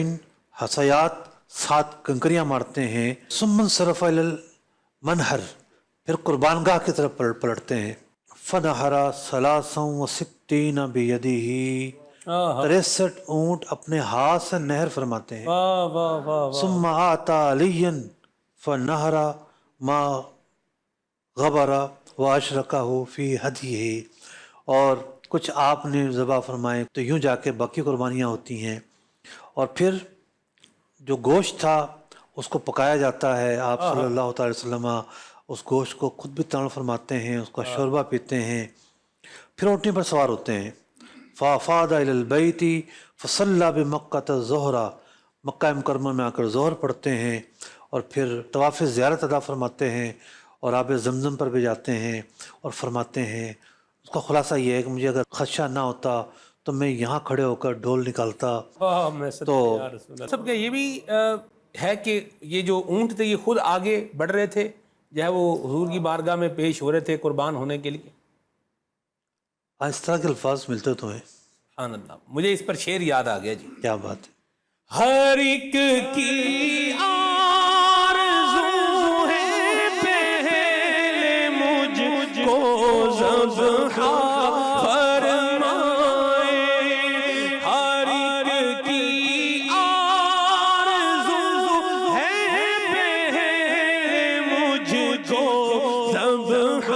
Speaker 4: حصیات، 7 کنکریاں مارتے ہیں. ثم انصرف الی المنحر، پھر قربان گاہ کی طرف پلٹتے ہیں. فنحر 63 بیدہ، 63 اونٹ اپنے ہاتھ سے نہر فرماتے ہیں. ثم آتا علیًا فنحر ما غبر واشرکہ فی ہدیہ، اور کچھ آپ نے ذبح فرمائے تو یوں جا کے باقی قربانیاں ہوتی ہیں. اور پھر جو گوشت تھا اس کو پکایا جاتا ہے. آپ صلی اللہ تعالی وسلم اس گوشت کو خود بھی تناول فرماتے ہیں، اس کا شوربہ پیتے ہیں، پھر اونٹنی پر سوار ہوتے ہیں. فافاد الی البیت فصلی بمکۃ الظہر، مکہ مکرمہ میں آ کر ظہر پڑھتے ہیں، اور پھر طواف زیارت ادا فرماتے ہیں، اور آب زمزم پر بھی جاتے ہیں اور فرماتے ہیں. اس کا خلاصہ یہ ہے کہ مجھے اگر خدشہ نہ ہوتا تو میں یہاں کھڑے ہو کر ڈھول نکالتا. تو
Speaker 2: سب کا یہ بھی ہے کہ یہ جو اونٹ تھے یہ خود آگے بڑھ رہے تھے، جو ہے وہ حضور کی بارگاہ میں پیش ہو رہے تھے قربان ہونے کے لیے.
Speaker 4: اس طرح کے الفاظ ملتے تو ہیں.
Speaker 2: سبحان اللہ. مجھے اس پر شعر یاد آ گیا جی.
Speaker 4: کیا بات ہے.
Speaker 2: ہر ایک کی آرزو ہے پہلے مجھ کو ذبح فرمائے، ہر ایک کی آرزو ہے پہلے مجھ کو ذبح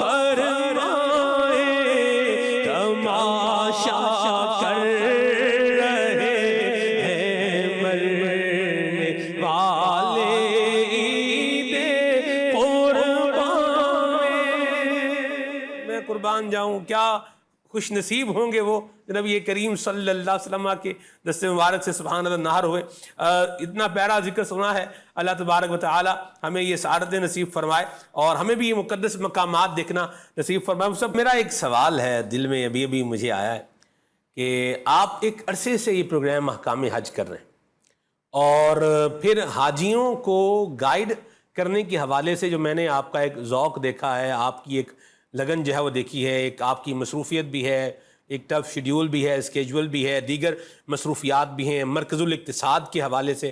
Speaker 2: فرمائے. تماشا کر قربان جاؤں. کیا خوش نصیب ہوں گے وہ نبی کریم صلی اللہ علیہ وسلم کے دست مبارک سے سبحان اللہ نہر ہوئے. اتنا پیارا ذکر سنا ہے. اللہ تبارک و تعالی ہمیں یہ سعادت نصیب فرمائے اور ہمیں بھی یہ مقدس مقامات دیکھنا نصیب فرمائے. سب میرا ایک سوال ہے دل میں ابھی مجھے آیا ہے کہ آپ ایک عرصے سے یہ پروگرام احکام حج کر رہے ہیں، اور پھر حاجیوں کو گائیڈ کرنے کے حوالے سے جو میں نے آپ کا ایک ذوق دیکھا ہے، آپ کی ایک لگن جو ہے وہ دیکھی ہے، ایک آپ کی مصروفیت بھی ہے، ایک ٹف شیڈیول بھی ہے، اسکیجول بھی ہے، دیگر مصروفیات بھی ہیں، مرکز الاقتصاد کے حوالے سے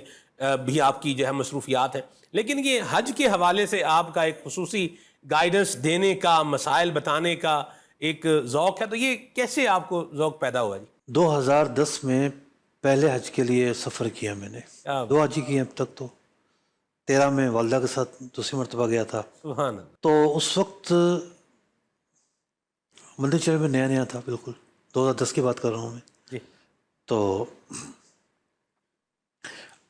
Speaker 2: بھی آپ کی جو ہے مصروفیات ہیں، لیکن یہ حج کے حوالے سے آپ کا ایک خصوصی گائیڈنس دینے کا، مسائل بتانے کا ایک ذوق ہے. تو یہ کیسے آپ کو ذوق پیدا ہوا جی؟
Speaker 4: 2010 میں پہلے حج کے لیے سفر کیا میں نے. 2 حج کیے اب تک. تو 13 میں والدہ کے ساتھ دوسری مرتبہ گیا تھا.
Speaker 2: سبحان اللہ.
Speaker 4: تو اس وقت مندر شریف میں نیا تھا بالکل. 2010 کی بات کر رہا ہوں میں
Speaker 2: جی.
Speaker 4: تو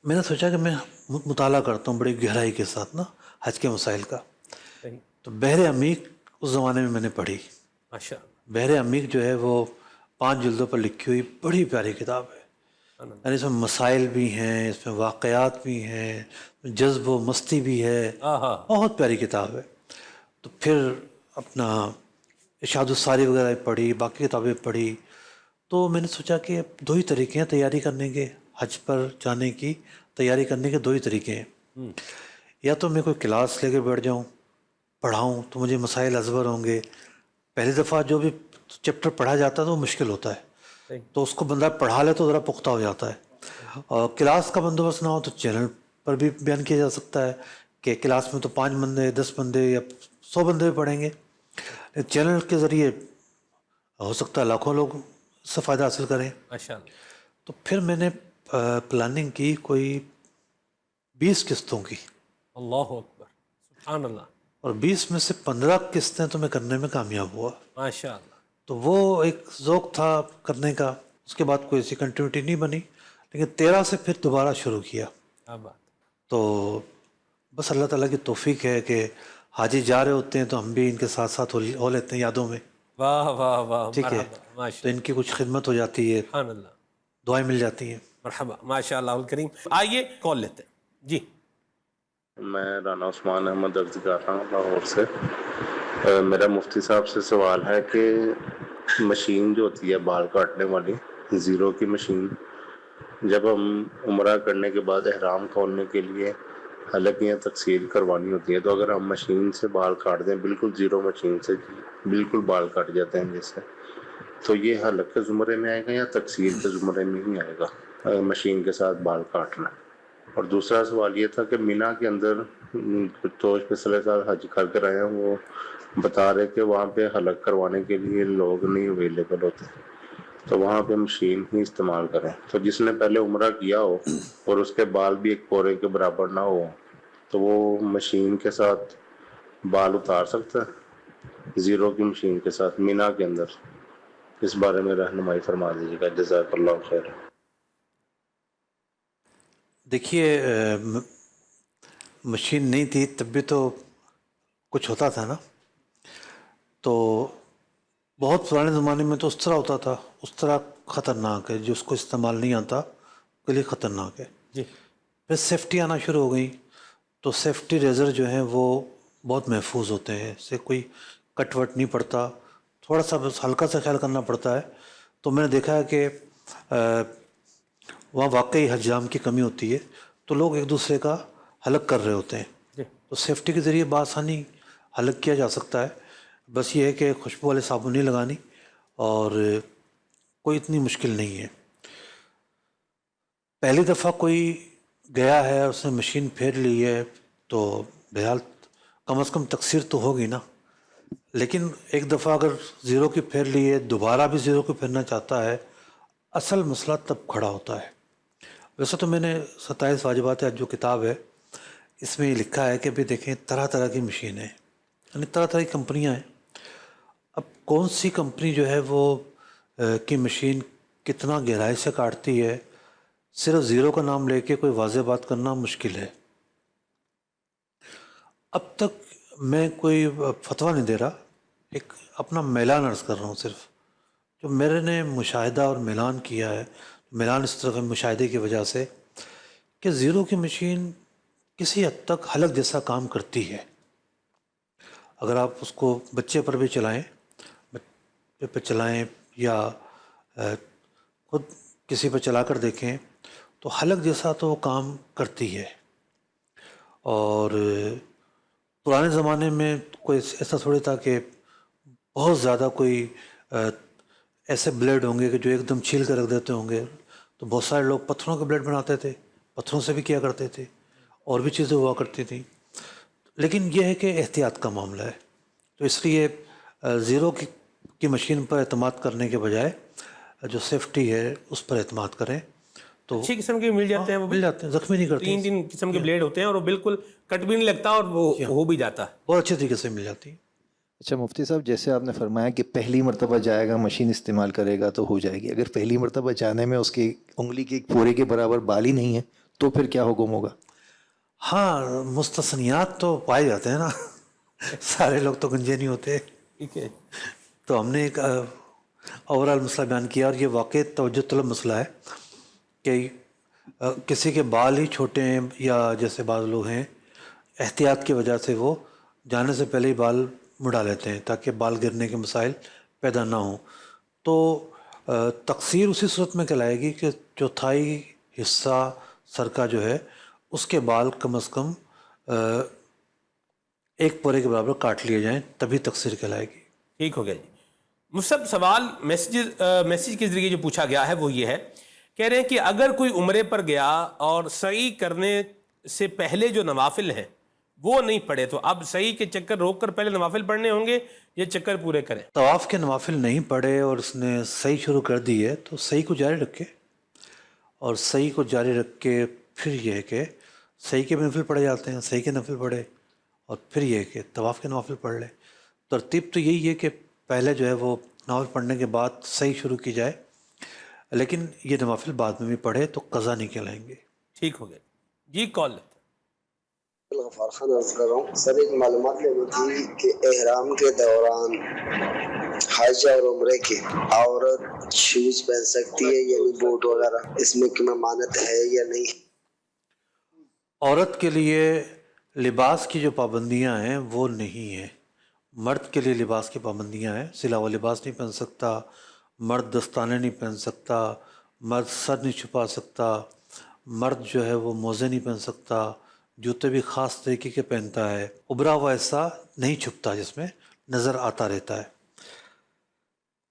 Speaker 4: میں نے سوچا کہ میں مطالعہ کرتا ہوں بڑی گہرائی کے ساتھ نا حج کے مسائل کا. تو بحر عمیق اس زمانے میں نے پڑھی.
Speaker 2: ماشاء اللہ.
Speaker 4: بحر عمیق جو ہے وہ 5 جلدوں پر لکھی ہوئی بڑی پیاری کتاب ہے. یعنی اس میں مسائل بھی ہیں، اس میں واقعات بھی ہیں، جذب و مستی بھی ہے، بہت پیاری کتاب ہے۔ تو پھر اپنا ارشاد الساری وغیرہ پڑھی، باقی کتابیں پڑھی، تو میں نے سوچا کہ اب دو ہی طریقے ہیں تیاری کرنے کے، حج پر جانے کی تیاری کرنے کے دو ہی طریقے ہیں۔ یا تو میں کوئی کلاس لے کے بیٹھ جاؤں، پڑھاؤں، تو مجھے مسائل ازبر ہوں گے۔ پہلی دفعہ جو بھی چیپٹر پڑھا جاتا ہے تو وہ مشکل ہوتا ہے، تو اس کو بندہ پڑھا لے تو ذرا پختہ ہو جاتا ہے۔ اور کلاس کا بندوبست نہ ہو تو چینل پر بھی بیان کیا جا سکتا ہے کہ کلاس میں تو 5 بندے، 10 بندے یا 100 بندے بھی پڑھیں گے، چینل کے ذریعے ہو سکتا ہے لاکھوں لوگ اس سے فائدہ حاصل کریں۔ تو پھر میں نے پلاننگ کی کوئی 20 قسطوں کی،
Speaker 2: اللہ اکبر، سبحان اللہ،
Speaker 4: اور 20 میں سے 15 قسطیں تو میں کرنے میں کامیاب ہوا،
Speaker 2: ماشاء اللہ۔
Speaker 4: تو وہ ایک ذوق تھا کرنے کا۔ اس کے بعد کوئی ایسی کنٹینیوٹی نہیں بنی، لیکن 13 سے پھر دوبارہ شروع کیا۔ تو بس اللہ تعالیٰ کی توفیق ہے کہ حاجی جا رہے ہوتے ہیں تو ہم بھی ان کے ساتھ ساتھ ہو لیتے ہیں یادوں میں،
Speaker 2: واہ واہ واہ،
Speaker 4: ٹھیک ہے، تو ان کی کچھ خدمت ہو جاتی ہے،
Speaker 2: سبحان اللہ،
Speaker 4: دعائیں مل جاتی ہیں۔
Speaker 2: مرحبا، ماشاء اللہ الکریم۔ آئیے کال لیتے ہیں جی۔
Speaker 5: میں رانا عثمان احمد عرض کر رہا ہوں لاہور سے۔ میرا مفتی صاحب سے سوال ہے کہ مشین جو ہوتی ہے بال کاٹنے والی، زیرو کی مشین، جب ہم عمرہ کرنے کے بعد احرام کھولنے کے لیے حلق یا تقصیر کروانی ہوتی ہے، تو اگر ہم مشین سے بال کاٹ دیں، بالکل زیرو مشین سے بالکل بال کٹ جاتے ہیں جیسے، تو یہ حلق کے زمرے میں آئے گا یا تقصیر کے زمرے میں ہی آئے گا مشین کے ساتھ بال کاٹنا؟ اور دوسرا سوال یہ تھا کہ مینا کے اندر تو پچھلے سال حج کر کے رہے ہیں، وہ بتا رہے کہ وہاں پہ حلق کروانے کے لیے لوگ نہیں اویلیبل ہوتے، تو وہاں پہ مشین ہی استعمال کریں۔ تو جس نے پہلے عمرہ کیا ہو اور اس کے بال بھی ایک پورے کے برابر نہ ہو، تو وہ مشین کے ساتھ بال اتار سکتا ہے زیرو کی مشین کے ساتھ مینا کے اندر؟ اس بارے میں رہنمائی فرما دیجیے گا، جزاک اللہ خیر۔
Speaker 4: دیکھیے، مشین نہیں تھی تب بھی تو کچھ ہوتا تھا نا، تو بہت پرانے زمانے میں تو اس طرح ہوتا تھا، اس طرح خطرناک ہے، جو اس کو استعمال نہیں آتا اس کے لیے خطرناک ہے
Speaker 2: جی۔
Speaker 4: پھر سیفٹی آنا شروع ہو گئی، تو سیفٹی ریزر جو ہیں وہ بہت محفوظ ہوتے ہیں، اس سے کوئی کٹ وٹ نہیں پڑتا، تھوڑا سا بس ہلکا سا خیال کرنا پڑتا ہے۔ تو میں نے دیکھا ہے کہ وہاں واقعی حجام کی کمی ہوتی ہے، تو لوگ ایک دوسرے کا حلق کر رہے ہوتے ہیں، تو سیفٹی کے ذریعے بآسانی حلق کیا جا سکتا ہے۔ بس یہ ہے کہ خوشبو والے صابن نہیں لگانی، اور کوئی اتنی مشکل نہیں ہے۔ پہلی دفعہ کوئی گیا ہے، اس نے مشین پھیر لی ہے، تو بہرحال کم از کم تقصیر تو ہوگی نا، لیکن ایک دفعہ اگر زیرو کی پھیر لی ہے، دوبارہ بھی زیرو کی پھیرنا چاہتا ہے، اصل مسئلہ تب کھڑا ہوتا ہے۔ ویسے تو میں نے 27 واجبات حج جو کتاب ہے، اس میں یہ لکھا ہے کہ بھی دیکھیں طرح طرح کی مشینیں ہیں، یعنی طرح طرح کی کمپنیاں ہیں۔ اب کون سی کمپنی جو ہے وہ کی مشین کتنا گہرائی سے کاٹتی ہے، صرف زیرو کا نام لے کے کوئی واضح بات کرنا مشکل ہے۔ اب تک میں کوئی فتویٰ نہیں دے رہا، ایک اپنا میلان عرض کر رہا ہوں، صرف جو میرے نے مشاہدہ اور میلان کیا ہے۔ میلان اس طرح مشاہدے کی وجہ سے کہ زیرو کی مشین کسی حد تک حلق جیسا کام کرتی ہے۔ اگر آپ اس کو بچے پر بھی چلائیں، بچے پہ چلائیں یا خود کسی پہ چلا کر دیکھیں، تو حلق جیسا تو وہ کام کرتی ہے۔ اور پرانے زمانے میں کوئی ایسا تھوڑی تھا کہ بہت زیادہ کوئی ایسے بلیڈ ہوں گے کہ جو ایک دم چھیل کر رکھ دیتے ہوں گے، تو بہت سارے لوگ پتھروں کے بلیڈ بناتے تھے، پتھروں سے بھی کیا کرتے تھے، اور بھی چیزیں ہوا کرتی تھیں۔ لیکن یہ ہے کہ احتیاط کا معاملہ ہے، تو اس لیے زیرو کی مشین پر اعتماد کرنے کے بجائے جو سیفٹی ہے اس پر اعتماد کریں، تو
Speaker 2: اچھی قسم کے مل جاتے ہیں، وہ
Speaker 4: مل جاتے ہیں، زخمی نہیں کرتے،
Speaker 2: 3 قسم کے بلیڈ ہوتے ہیں، اور وہ بالکل کٹ بھی نہیں لگتا، اور وہ ہو بھی جاتا ہے،
Speaker 4: بہت اچھے طریقے سے مل جاتی ہیں۔
Speaker 6: اچھا مفتی صاحب، جیسے آپ نے فرمایا کہ پہلی مرتبہ جائے گا مشین استعمال کرے گا تو ہو جائے گی، اگر پہلی مرتبہ جانے میں اس کی انگلی کے ایک پورے کے برابر بال ہی نہیں ہے تو پھر کیا حکم ہوگا؟
Speaker 4: ہاں، مستثنیات تو پائے جاتے ہیں نا، سارے لوگ تو گنجے نہیں ہوتے۔
Speaker 2: ٹھیک ہے،
Speaker 4: تو ہم نے ایک اوور آل مسئلہ بیان کیا، اور یہ واقع توجہ طلب مسئلہ ہے کہ کسی کے بال ہی چھوٹے ہیں یا جیسے بعض لوگ ہیں احتیاط کی وجہ سے وہ جانے سے پہلے ہی بال مڑا لیتے ہیں تاکہ بال گرنے کے مسائل پیدا نہ ہوں. تو تقصیر اسی صورت میں کہلائے گی کہ چوتھائی حصہ سر کا جو ہے اس کے بال کم از کم ایک پورے کے برابر کاٹ لیے جائیں, تبھی تقصیر کہلائے گی.
Speaker 2: ٹھیک ہو گیا جی. مصعب سوال میسیج کے ذریعے جو پوچھا گیا ہے وہ یہ ہے, کہہ رہے ہیں کہ اگر کوئی عمرے پر گیا اور سعی کرنے سے پہلے جو نوافل ہیں وہ نہیں پڑھے تو اب سعی کے چکر روک کر پہلے نوافل پڑھنے ہوں گے یا چکر پورے کریں؟
Speaker 4: طواف کے نوافل نہیں پڑھے اور اس نے صحیح شروع کر دی ہے تو صحیح کو جاری رکھے, اور صحیح کو جاری رکھ کے پھر یہ ہے کہ صحیح کے بھی نفل پڑھے جاتے ہیں, صحیح کے نفل پڑھے اور پھر یہ ہے کہ طواف کے نوافل پڑھ لے. ترتیب تو یہی ہے کہ پہلے جو ہے وہ نوافل پڑھنے کے بعد صحیح شروع کی جائے, لیکن یہ نوافل بعد میں بھی پڑھے تو قضا نہیں کہلائیں گے.
Speaker 2: ٹھیک ہو گیا جی. کال لیتے
Speaker 7: غفار خان عرض کر رہا ہوں سر, ایک معلومات لینی تھی کہ احرام کے دوران حج اور عمرے کے عورت شوز پہن سکتی ہے یعنی بوٹ وغیرہ, اس میں کی ممانعت ہے یا نہیں؟
Speaker 4: عورت کے لیے لباس کی جو پابندیاں ہیں وہ نہیں ہیں. مرد کے لیے لباس کی پابندیاں ہیں. سلاوہ لباس نہیں پہن سکتا مرد, دستانے نہیں پہن سکتا مرد, سر نہیں چھپا سکتا مرد, جو ہے وہ موزے نہیں پہن سکتا, جوتے بھی خاص طریقے کے پہنتا ہے, ابھرا ہوا ایسا نہیں چھپتا جس میں نظر آتا رہتا ہے.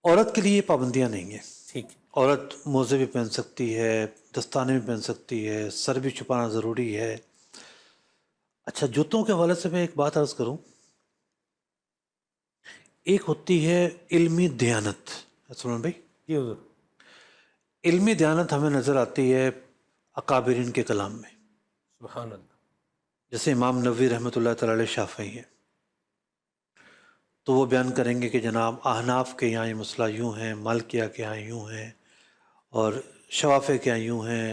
Speaker 4: عورت کے لیے پابندیاں نہیں ہیں.
Speaker 2: ٹھیک.
Speaker 4: عورت موزے بھی پہن سکتی ہے, دستانے بھی پہن سکتی ہے, سر بھی چھپانا ضروری ہے. اچھا, جوتوں کے حوالے سے میں ایک بات عرض کروں. ایک ہوتی ہے علمی دیانت. سلمان بھائی
Speaker 2: جی حضور.
Speaker 4: علمی دیانت ہمیں نظر آتی ہے اکابرین کے کلام میں.
Speaker 2: سبحان اللہ.
Speaker 4: جیسے امام نووی رحمۃ اللہ تعالی علیہ شافعی ہیں, تو وہ بیان کریں گے کہ جناب احناف کے یہاں یہ مسئلہ یوں ہیں, مالکیہ کے یہاں یوں ہیں, اور شوافع کے یہاں یوں ہیں,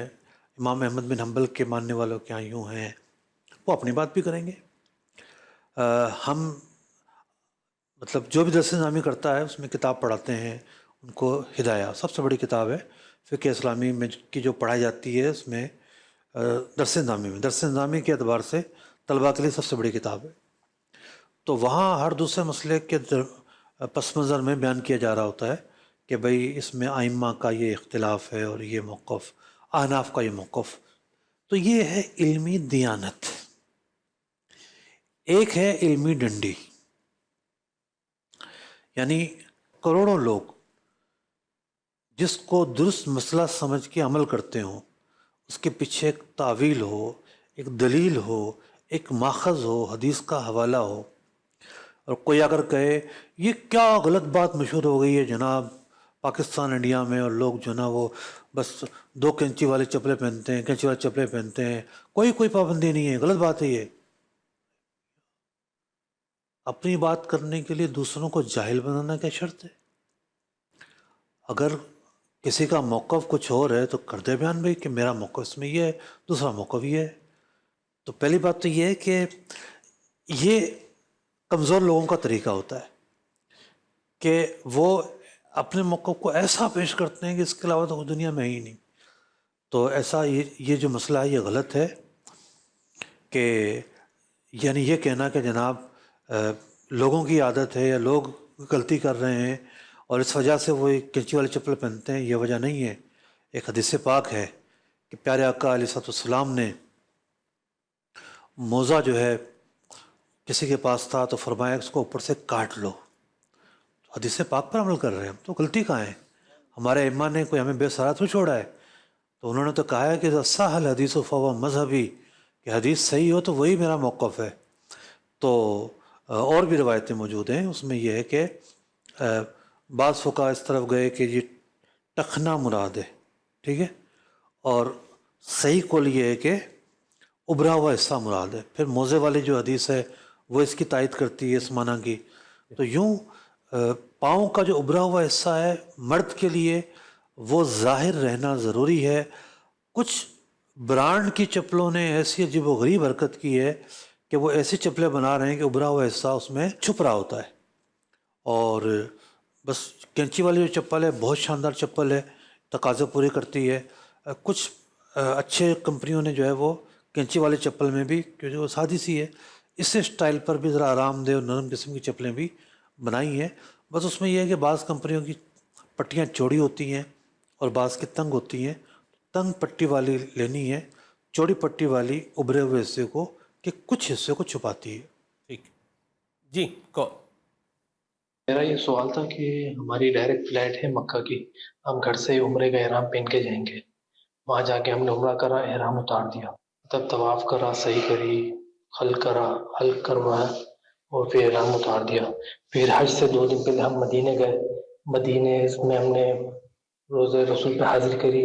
Speaker 4: امام احمد بن حنبل کے ماننے والوں کے یہاں یوں ہیں. وہ اپنی بات بھی کریں گے. ہم مطلب جو بھی درس نظامی کرتا ہے اس میں کتاب پڑھاتے ہیں ان کو. ہدایہ سب سے بڑی کتاب ہے فقہ اسلامی میں کی جو پڑھائی جاتی ہے, اس میں درس نظامی میں, درس نظامی کے اعتبار سے طلباء کے لیے سب سے بڑی کتاب ہے. تو وہاں ہر دوسرے مسئلے کے پس منظر میں بیان کیا جا رہا ہوتا ہے کہ بھئی اس میں ائمہ کا یہ اختلاف ہے اور یہ موقف, احناف کا یہ موقف. تو یہ ہے علمی دیانت. ایک ہے علمی ڈنڈی, یعنی کروڑوں لوگ جس کو درست مسئلہ سمجھ کے عمل کرتے ہوں, اس کے پیچھے ایک تعویل ہو, ایک دلیل ہو, ایک ماخذ ہو, حدیث کا حوالہ ہو. اور کوئی اگر کہے یہ کیا غلط بات مشہور ہو گئی ہے جناب پاکستان انڈیا میں, اور لوگ جو نا وہ بس 2 کینچی والے چپلے پہنتے ہیں, کینچی والے چپلے پہنتے ہیں, کوئی پابندی نہیں ہے, غلط بات ہے یہ. اپنی بات کرنے کے لیے دوسروں کو جاہل بنانا کیا شرط ہے؟ اگر کسی کا موقف کچھ اور ہے تو کر دے بیان بھائی کہ میرا موقف اس میں یہ ہے, دوسرا موقف یہ ہے. تو پہلی بات تو یہ ہے کہ یہ کمزور لوگوں کا طریقہ ہوتا ہے کہ وہ اپنے موقف کو ایسا پیش کرتے ہیں کہ اس کے علاوہ تو دنیا میں ہی نہیں. تو ایسا یہ جو مسئلہ ہے یہ غلط ہے کہ یعنی یہ کہنا کہ جناب لوگوں کی عادت ہے یا لوگ غلطی کر رہے ہیں اور اس وجہ سے وہ کینچی والے چپل پہنتے ہیں, یہ وجہ نہیں ہے. ایک حدیث پاک ہے کہ پیارے آقا علیہ السلام نے موزہ جو ہے کسی کے پاس تھا تو فرمایا اس کو اوپر سے کاٹ لو. تو حدیث پاک پر عمل کر رہے ہیں ہم, تو غلطی کہاں ہے؟ ہمارے ائمہ نے کوئی ہمیں بے سہارا تو چھوڑا ہے. تو انہوں نے تو کہا ہے کہ صح الحدیث فہو مذہبی, کہ حدیث صحیح ہو تو وہی میرا موقف ہے. تو اور بھی روایتیں موجود ہیں, اس میں یہ ہے کہ بعض فقہا اس طرف گئے کہ یہ ٹخنا مراد ہے, ٹھیک ہے, اور صحیح قول یہ ہے کہ ابھرا ہوا حصہ مراد ہے. پھر موزے والی جو حدیث ہے وہ اس کی تائید کرتی ہے اس معنی کی. تو یوں پاؤں کا جو ابھرا ہوا حصہ ہے مرد کے لیے وہ ظاہر رہنا ضروری ہے. کچھ برانڈ کی چپلوں نے ایسی عجیب و غریب حرکت کی ہے کہ وہ ایسی چپلیں بنا رہے ہیں کہ ابھرا ہوا حصہ اس میں چھپ رہا ہوتا ہے. اور بس کینچی والی جو چپل ہے بہت شاندار چپل ہے, تقاضے پورے کرتی ہے, کچھ اچھے کمپنیوں نے جو ہے وہ کینچی والے چپل میں بھی، کیونکہ وہ سادی سی ہے، اس سے اسٹائل پر بھی ذرا آرام دہ اور نرم قسم کی چپلیں بھی بنائی ہیں. بس اس میں یہ ہے کہ بعض کمپنیوں کی پٹیاں چوڑی ہوتی ہیں اور بعض کی تنگ ہوتی ہیں. تنگ پٹی والی لینی ہے، چوڑی پٹی والی ابھرے ہوئے حصے کو کہ کچھ حصے کو چھپاتی ہے.
Speaker 2: ٹھیک جی کون؟
Speaker 8: میرا یہ سوال تھا کہ ہماری ڈائریکٹ فلائٹ ہے مکہ کی، ہم گھر سے عمرے کا احرام پہن کے جائیں گے. وہاں جا کے ہم نے عمرہ کرا، احرام اتار دیا، تب طواف کرا، صحیح کری، حلق کروایا اور پھر احرام اتار دیا. پھر حج سے 2 دن پہلے ہم مدینے گئے. مدینے میں ہم نے روزہ رسول پہ حاضری کری.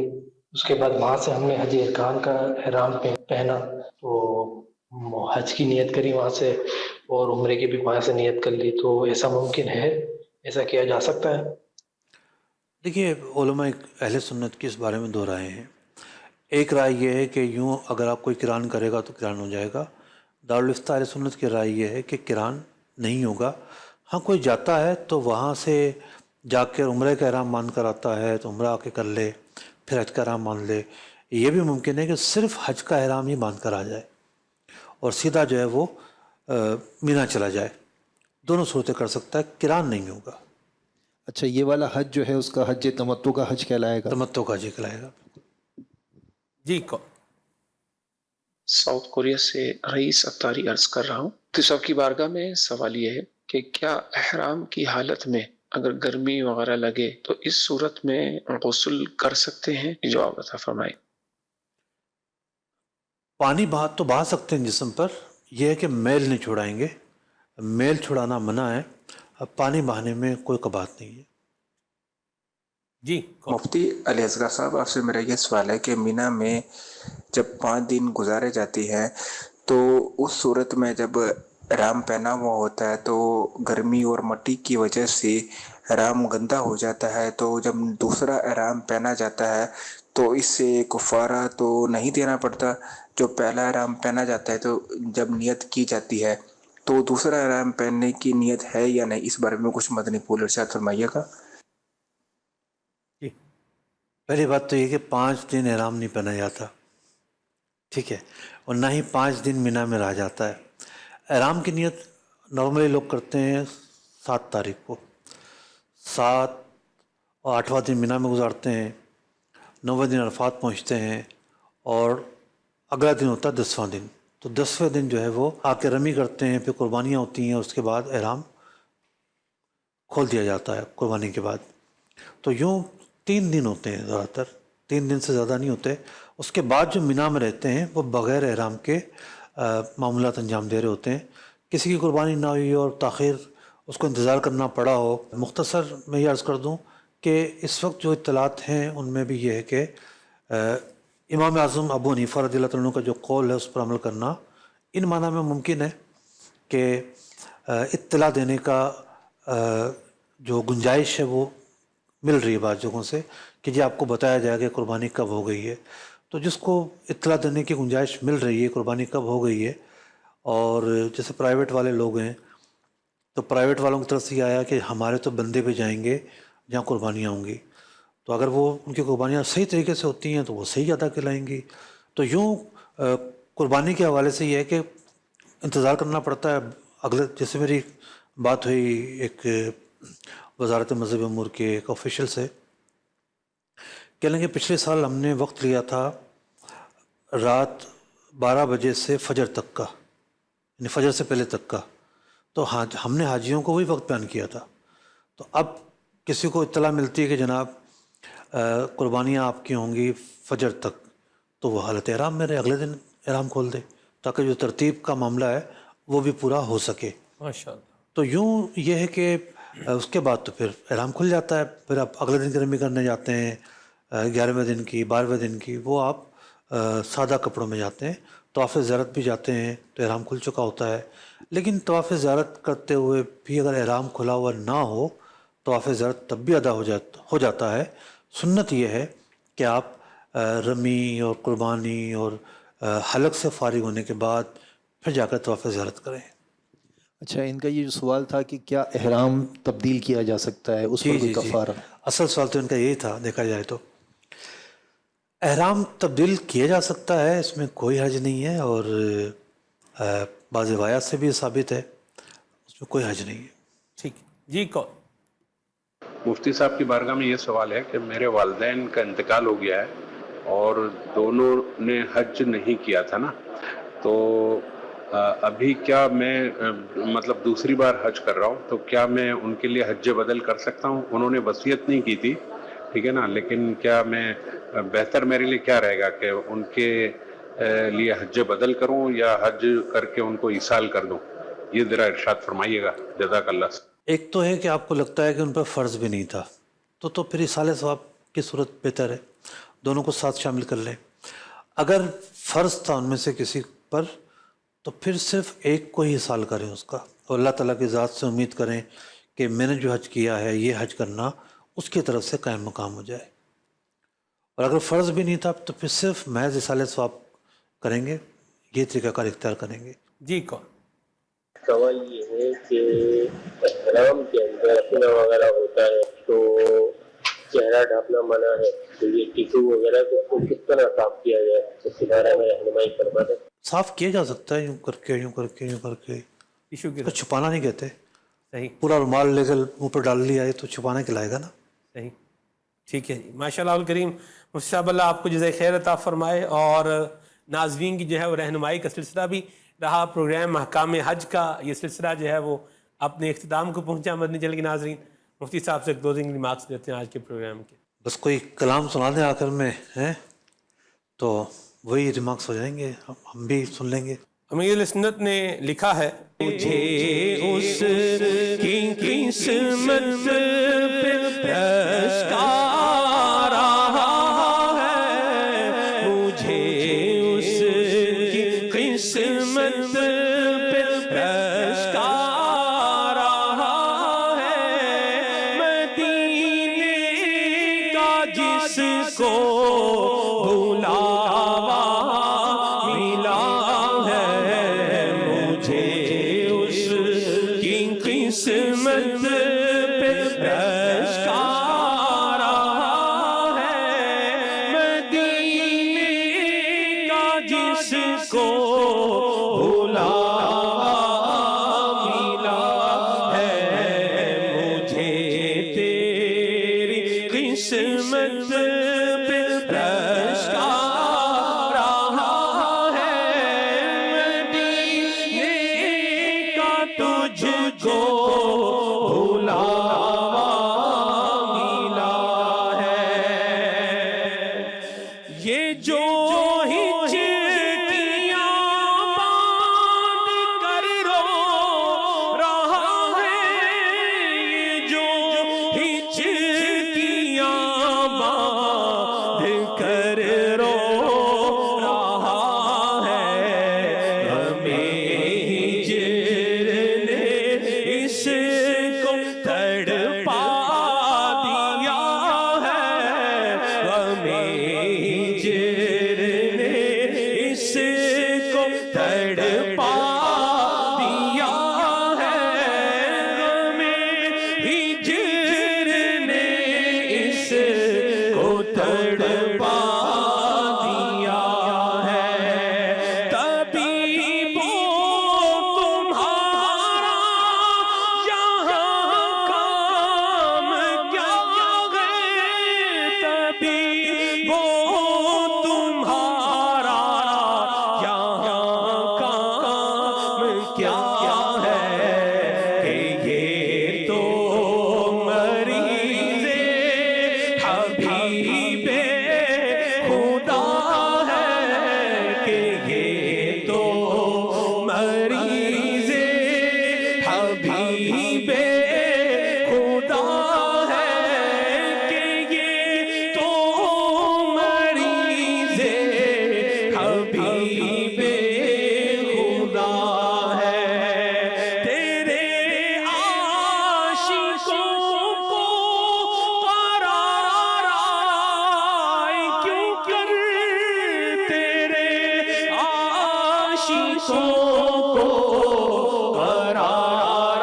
Speaker 8: اس کے بعد وہاں سے ہم نے حج ارکان کا احرام پہنا، تو حج کی نیت کری وہاں سے، اور عمرے کی بھی وہاں سے نیت کر لی. تو ایسا ممکن ہے؟ ایسا کیا جا سکتا ہے؟
Speaker 4: دیکھیے، علماء اہل سنت کی اس بارے میں 2 رائے ہیں. ایک رائے یہ ہے کہ یوں اگر آپ کوئی قران کرے گا تو قران ہو جائے گا. دارالفتہ اہل سنت کی رائے یہ ہے کہ قران نہیں ہوگا. ہاں کوئی جاتا ہے تو وہاں سے جا کر عمرے کا احرام مان کر آتا ہے تو عمرہ آ کے کر لے، پھر حج کا احرام مان لے. یہ بھی ممکن ہے کہ صرف حج کا احرام ہی مان کر آ جائے اور سیدھا جو ہے وہ مینا چلا جائے. دونوں صورتیں کر سکتا ہے، قران نہیں ہوگا.
Speaker 6: اچھا، یہ والا حج جو ہے اس کا حج تمتع کا حج کہلائے گا؟
Speaker 4: تمتع کا حج کہلائے گا.
Speaker 2: جی کون؟
Speaker 9: ساؤتھ کوریا سے رئیس اتاری عرض کر رہا ہوں. تو صاحب کی بارگاہ میں سوال یہ ہے کہ کیا احرام کی حالت میں اگر گرمی وغیرہ لگے تو اس صورت میں غسل کر سکتے ہیں؟ جواب عطا فرمائیں.
Speaker 4: پانی تو بہا سکتے ہیں جسم پر، یہ ہے کہ میل نہیں چھڑائیں گے. میل چھڑانا منع ہے. اب پانی بہانے میں کوئی قباحت نہیں ہے.
Speaker 2: جی کون؟
Speaker 10: مفتی علی اصغر صاحب، آپ سے میرا یہ سوال ہے کہ مینا میں جب 5 دن گزارے جاتی ہیں تو اس صورت میں جب احرام پہنا ہوا ہوتا ہے تو گرمی اور مٹی کی وجہ سے احرام گندا ہو جاتا ہے، تو جب دوسرا احرام پہنا جاتا ہے تو اس سے کفارہ تو نہیں دینا پڑتا؟ جو پہلا احرام پہنا جاتا ہے تو جب نیت کی جاتی ہے تو دوسرا احرام پہننے کی نیت ہے یا نہیں؟ اس بارے میں کچھ مدنی پھول ارشاد فرمائیے گا.
Speaker 4: پہلی بات تو یہ کہ 5 دن احرام نہیں پہنا جاتا، ٹھیک ہے، اور نہ ہی 5 دن مینا میں رہا جاتا ہے. احرام کی نیت نارملی لوگ کرتے ہیں 7 تاریخ کو، 7 اور 8واں دن مینا میں گزارتے ہیں، 9ویں دن عرفات پہنچتے ہیں اور اگلا دن ہوتا ہے 10واں دن. تو 10ویں دن جو ہے وہ آ کے رمی کرتے ہیں، پھر قربانیاں ہوتی ہیں، اس کے بعد احرام کھول دیا جاتا ہے قربانی کے بعد. تو یوں 3 دن ہوتے ہیں، زیادہ تر 3 دن سے زیادہ نہیں ہوتے. اس کے بعد جو مینا میں رہتے ہیں وہ بغیر احرام کے معاملات انجام دے رہے ہوتے ہیں. کسی کی قربانی نہ ہوئی اور تاخیر اس کو انتظار کرنا پڑا ہو. مختصر میں یہ عرض کر دوں کہ اس وقت جو اطلاعات ہیں ان میں بھی یہ ہے کہ امام اعظم ابو حنیفہ رضی اللہ عنہ کا جو قول ہے اس پر عمل کرنا ان معنی میں ممکن ہے کہ اطلاع دینے کا جو گنجائش ہے وہ مل رہی ہے بعض جگہوں سے کہ جی آپ کو بتایا جائے کہ قربانی کب ہو گئی ہے. تو جس کو اطلاع دینے کی گنجائش مل رہی ہے قربانی کب ہو گئی ہے، اور جیسے پرائیویٹ والے لوگ ہیں تو پرائیویٹ والوں کی طرف سے یہ آیا کہ ہمارے تو بندے پہ جائیں گے جہاں قربانیاں ہوں گی، تو اگر وہ ان کی قربانیاں صحیح طریقے سے ہوتی ہیں تو وہ صحیح ادا کلائیں گی. تو یوں قربانی کے حوالے سے یہ ہے کہ انتظار کرنا پڑتا ہے. اگلے جیسے میری بات ہوئی ایک وزارت مذہب امور کے ایک آفیشل سے، کہہ لیں کہ پچھلے سال ہم نے وقت لیا تھا رات 12 بجے سے فجر تک کا، یعنی فجر سے پہلے تک کا، تو ہم نے حاجیوں کو وہی وقت بیان کیا تھا. تو اب کسی کو اطلاع ملتی ہے کہ جناب قربانیاں آپ کی ہوں گی فجر تک، تو وہ حالت احرام میں رہے، اگلے دن احرام کھول دے تاکہ جو ترتیب کا معاملہ ہے وہ بھی پورا ہو سکے.
Speaker 2: ماشاءاللہ.
Speaker 4: تو یوں یہ ہے کہ اس کے بعد تو پھر احرام کھل جاتا ہے. پھر آپ اگلے دن کی رمی کرنے جاتے ہیں، 11ویں دن کی، 12ویں دن کی، وہ آپ سادہ کپڑوں میں جاتے ہیں. طواف زیارت بھی جاتے ہیں تو احرام کھل چکا ہوتا ہے. لیکن طواف زیارت کرتے ہوئے بھی اگر احرام کھلا ہوا نہ ہو، طواف زیارت تب بھی ادا ہو جاتا ہے. سنت یہ ہے کہ آپ رمی اور قربانی اور حلق سے فارغ ہونے کے بعد پھر جا کر طواف زیارت کریں.
Speaker 6: اچھا، ان کا یہ جو سوال تھا کہ کیا احرام تبدیل کیا جا سکتا ہے، اس پر کوئی کفارہ؟
Speaker 4: اصل سوال تو ان کا یہی تھا دیکھا جائے تو. احرام تبدیل کیا جا سکتا ہے، اس میں کوئی حرج نہیں ہے، اور بعض روایات سے بھی ثابت ہے، اس میں کوئی حرج نہیں ہے.
Speaker 2: ٹھیک جی. کون؟
Speaker 11: مفتی صاحب کی بارگاہ میں یہ سوال ہے کہ میرے والدین کا انتقال ہو گیا ہے اور دونوں نے حج نہیں کیا تھا نا، تو ابھی کیا میں مطلب دوسری بار حج کر رہا ہوں، تو کیا میں ان کے لیے حج بدل کر سکتا ہوں؟ انہوں نے وصیت نہیں کی تھی، ٹھیک ہے نا، لیکن کیا میں بہتر میرے لیے کیا رہے گا کہ ان کے لیے حج بدل کروں یا حج کر کے ان کو ایصال کر دوں؟ یہ ذرا ارشاد فرمائیے گا، جزاک اللہ.
Speaker 4: ایک تو ہے کہ آپ کو لگتا ہے کہ ان پر فرض بھی نہیں تھا، تو پھر ایصال ثواب کی صورت بہتر ہے، دونوں کو ساتھ شامل کر لیں. اگر فرض تھا ان میں سے کسی پر تو پھر صرف ایک کو ہی ایصال کریں اس کا، اور اللہ تعالیٰ کی ذات سے امید کریں کہ میں نے جو حج کیا ہے یہ حج کرنا اس کی طرف سے قائم مقام ہو جائے. اور اگر فرض بھی نہیں تھا تو پھر صرف محض ایصال ثواب کریں گے، یہ طریقہ کار اختیار کریں گے.
Speaker 2: جی. کون؟
Speaker 12: سوال یہ ہے کہ احرام کے اندر اپنا وغیرہ ہوتا ہے تو چہرہ ڈھانپنا منع ہے، تو یہ ٹیشو وغیرہ کو کس طرح صاف کیا جائے، اس کے بارے میں رہنمائی فرما دیں.
Speaker 4: صاف کیا جا سکتا ہے، یوں کر کے یوں کر کے یوں کر کے.
Speaker 2: ٹیشو کی
Speaker 4: تو چھپانا نہیں کہتے،
Speaker 2: صحیح،
Speaker 4: پورا رومال لے کر منہ پر ڈال لیا ہے تو چھپانا کہلائے گا نا.
Speaker 2: صحیح. ٹھیک ہے جی. ماشاء اللہ الکریم. مفتی صاحب اللہ آپ کو جزائے خیر عطا فرمائے، اور ناظرین کی جو ہے وہ رہنمائی کا سلسلہ بھی رہا. پروگرام احکام حج کا یہ سلسلہ جو ہے وہ اپنے اختتام کو پہنچا. مدنی چینل کے ناظرین، مفتی صاحب سے کلوزنگ ریمارکس دیتے ہیں آج کے پروگرام کے.
Speaker 4: بس کوئی کلام سنا دیں آخر میں ہیں تو وہی ریمارکس ہو جائیں گے، ہم بھی سن لیں گے.
Speaker 2: امیر سنت نے لکھا ہے، مجھے اس کی قسمت پہ رشکا رہا ہے، مجھے اس کی قسمت پہ رشکا رہا ہے، مدینے کا جس کو بلاوا ملا ہے، مجھے اس کی قسمت پہ رشکا رہا ہے، مدینے کا جس کو بلاوا ملا ہے، مجھے تیری قسمت پہ رشکا رہا ہے، مدینے کا تجھ کو بلاوا ملا ہے. یہ جو ہجرتیاں باندھ کر رو رہا ہے، یہ جو ہجرتیاں باندھ کر رو رہا ہے، ہمیں ہجر نے اس کو تڑپا دیا ہے، ہمیں ہجر نے اس کو تڑپا دیا ہے، ہمیں ہجر نے اس کو تڑپا دیا ہے. طبیبو تمہارا یہاں کام کیا ہے، طبیبو تمہارا یہاں کام کیا ہے، کہ یہ تو مریض حبیب خدا ہے، کہ یہ تو مریض حبیب خدا ہے، کہ یہ تو مریض حبیب خدا ہے. تیرے عاشقوں کو قرار آئے کیوں کر، تیرے عاشقوں کو قرار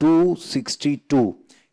Speaker 6: 262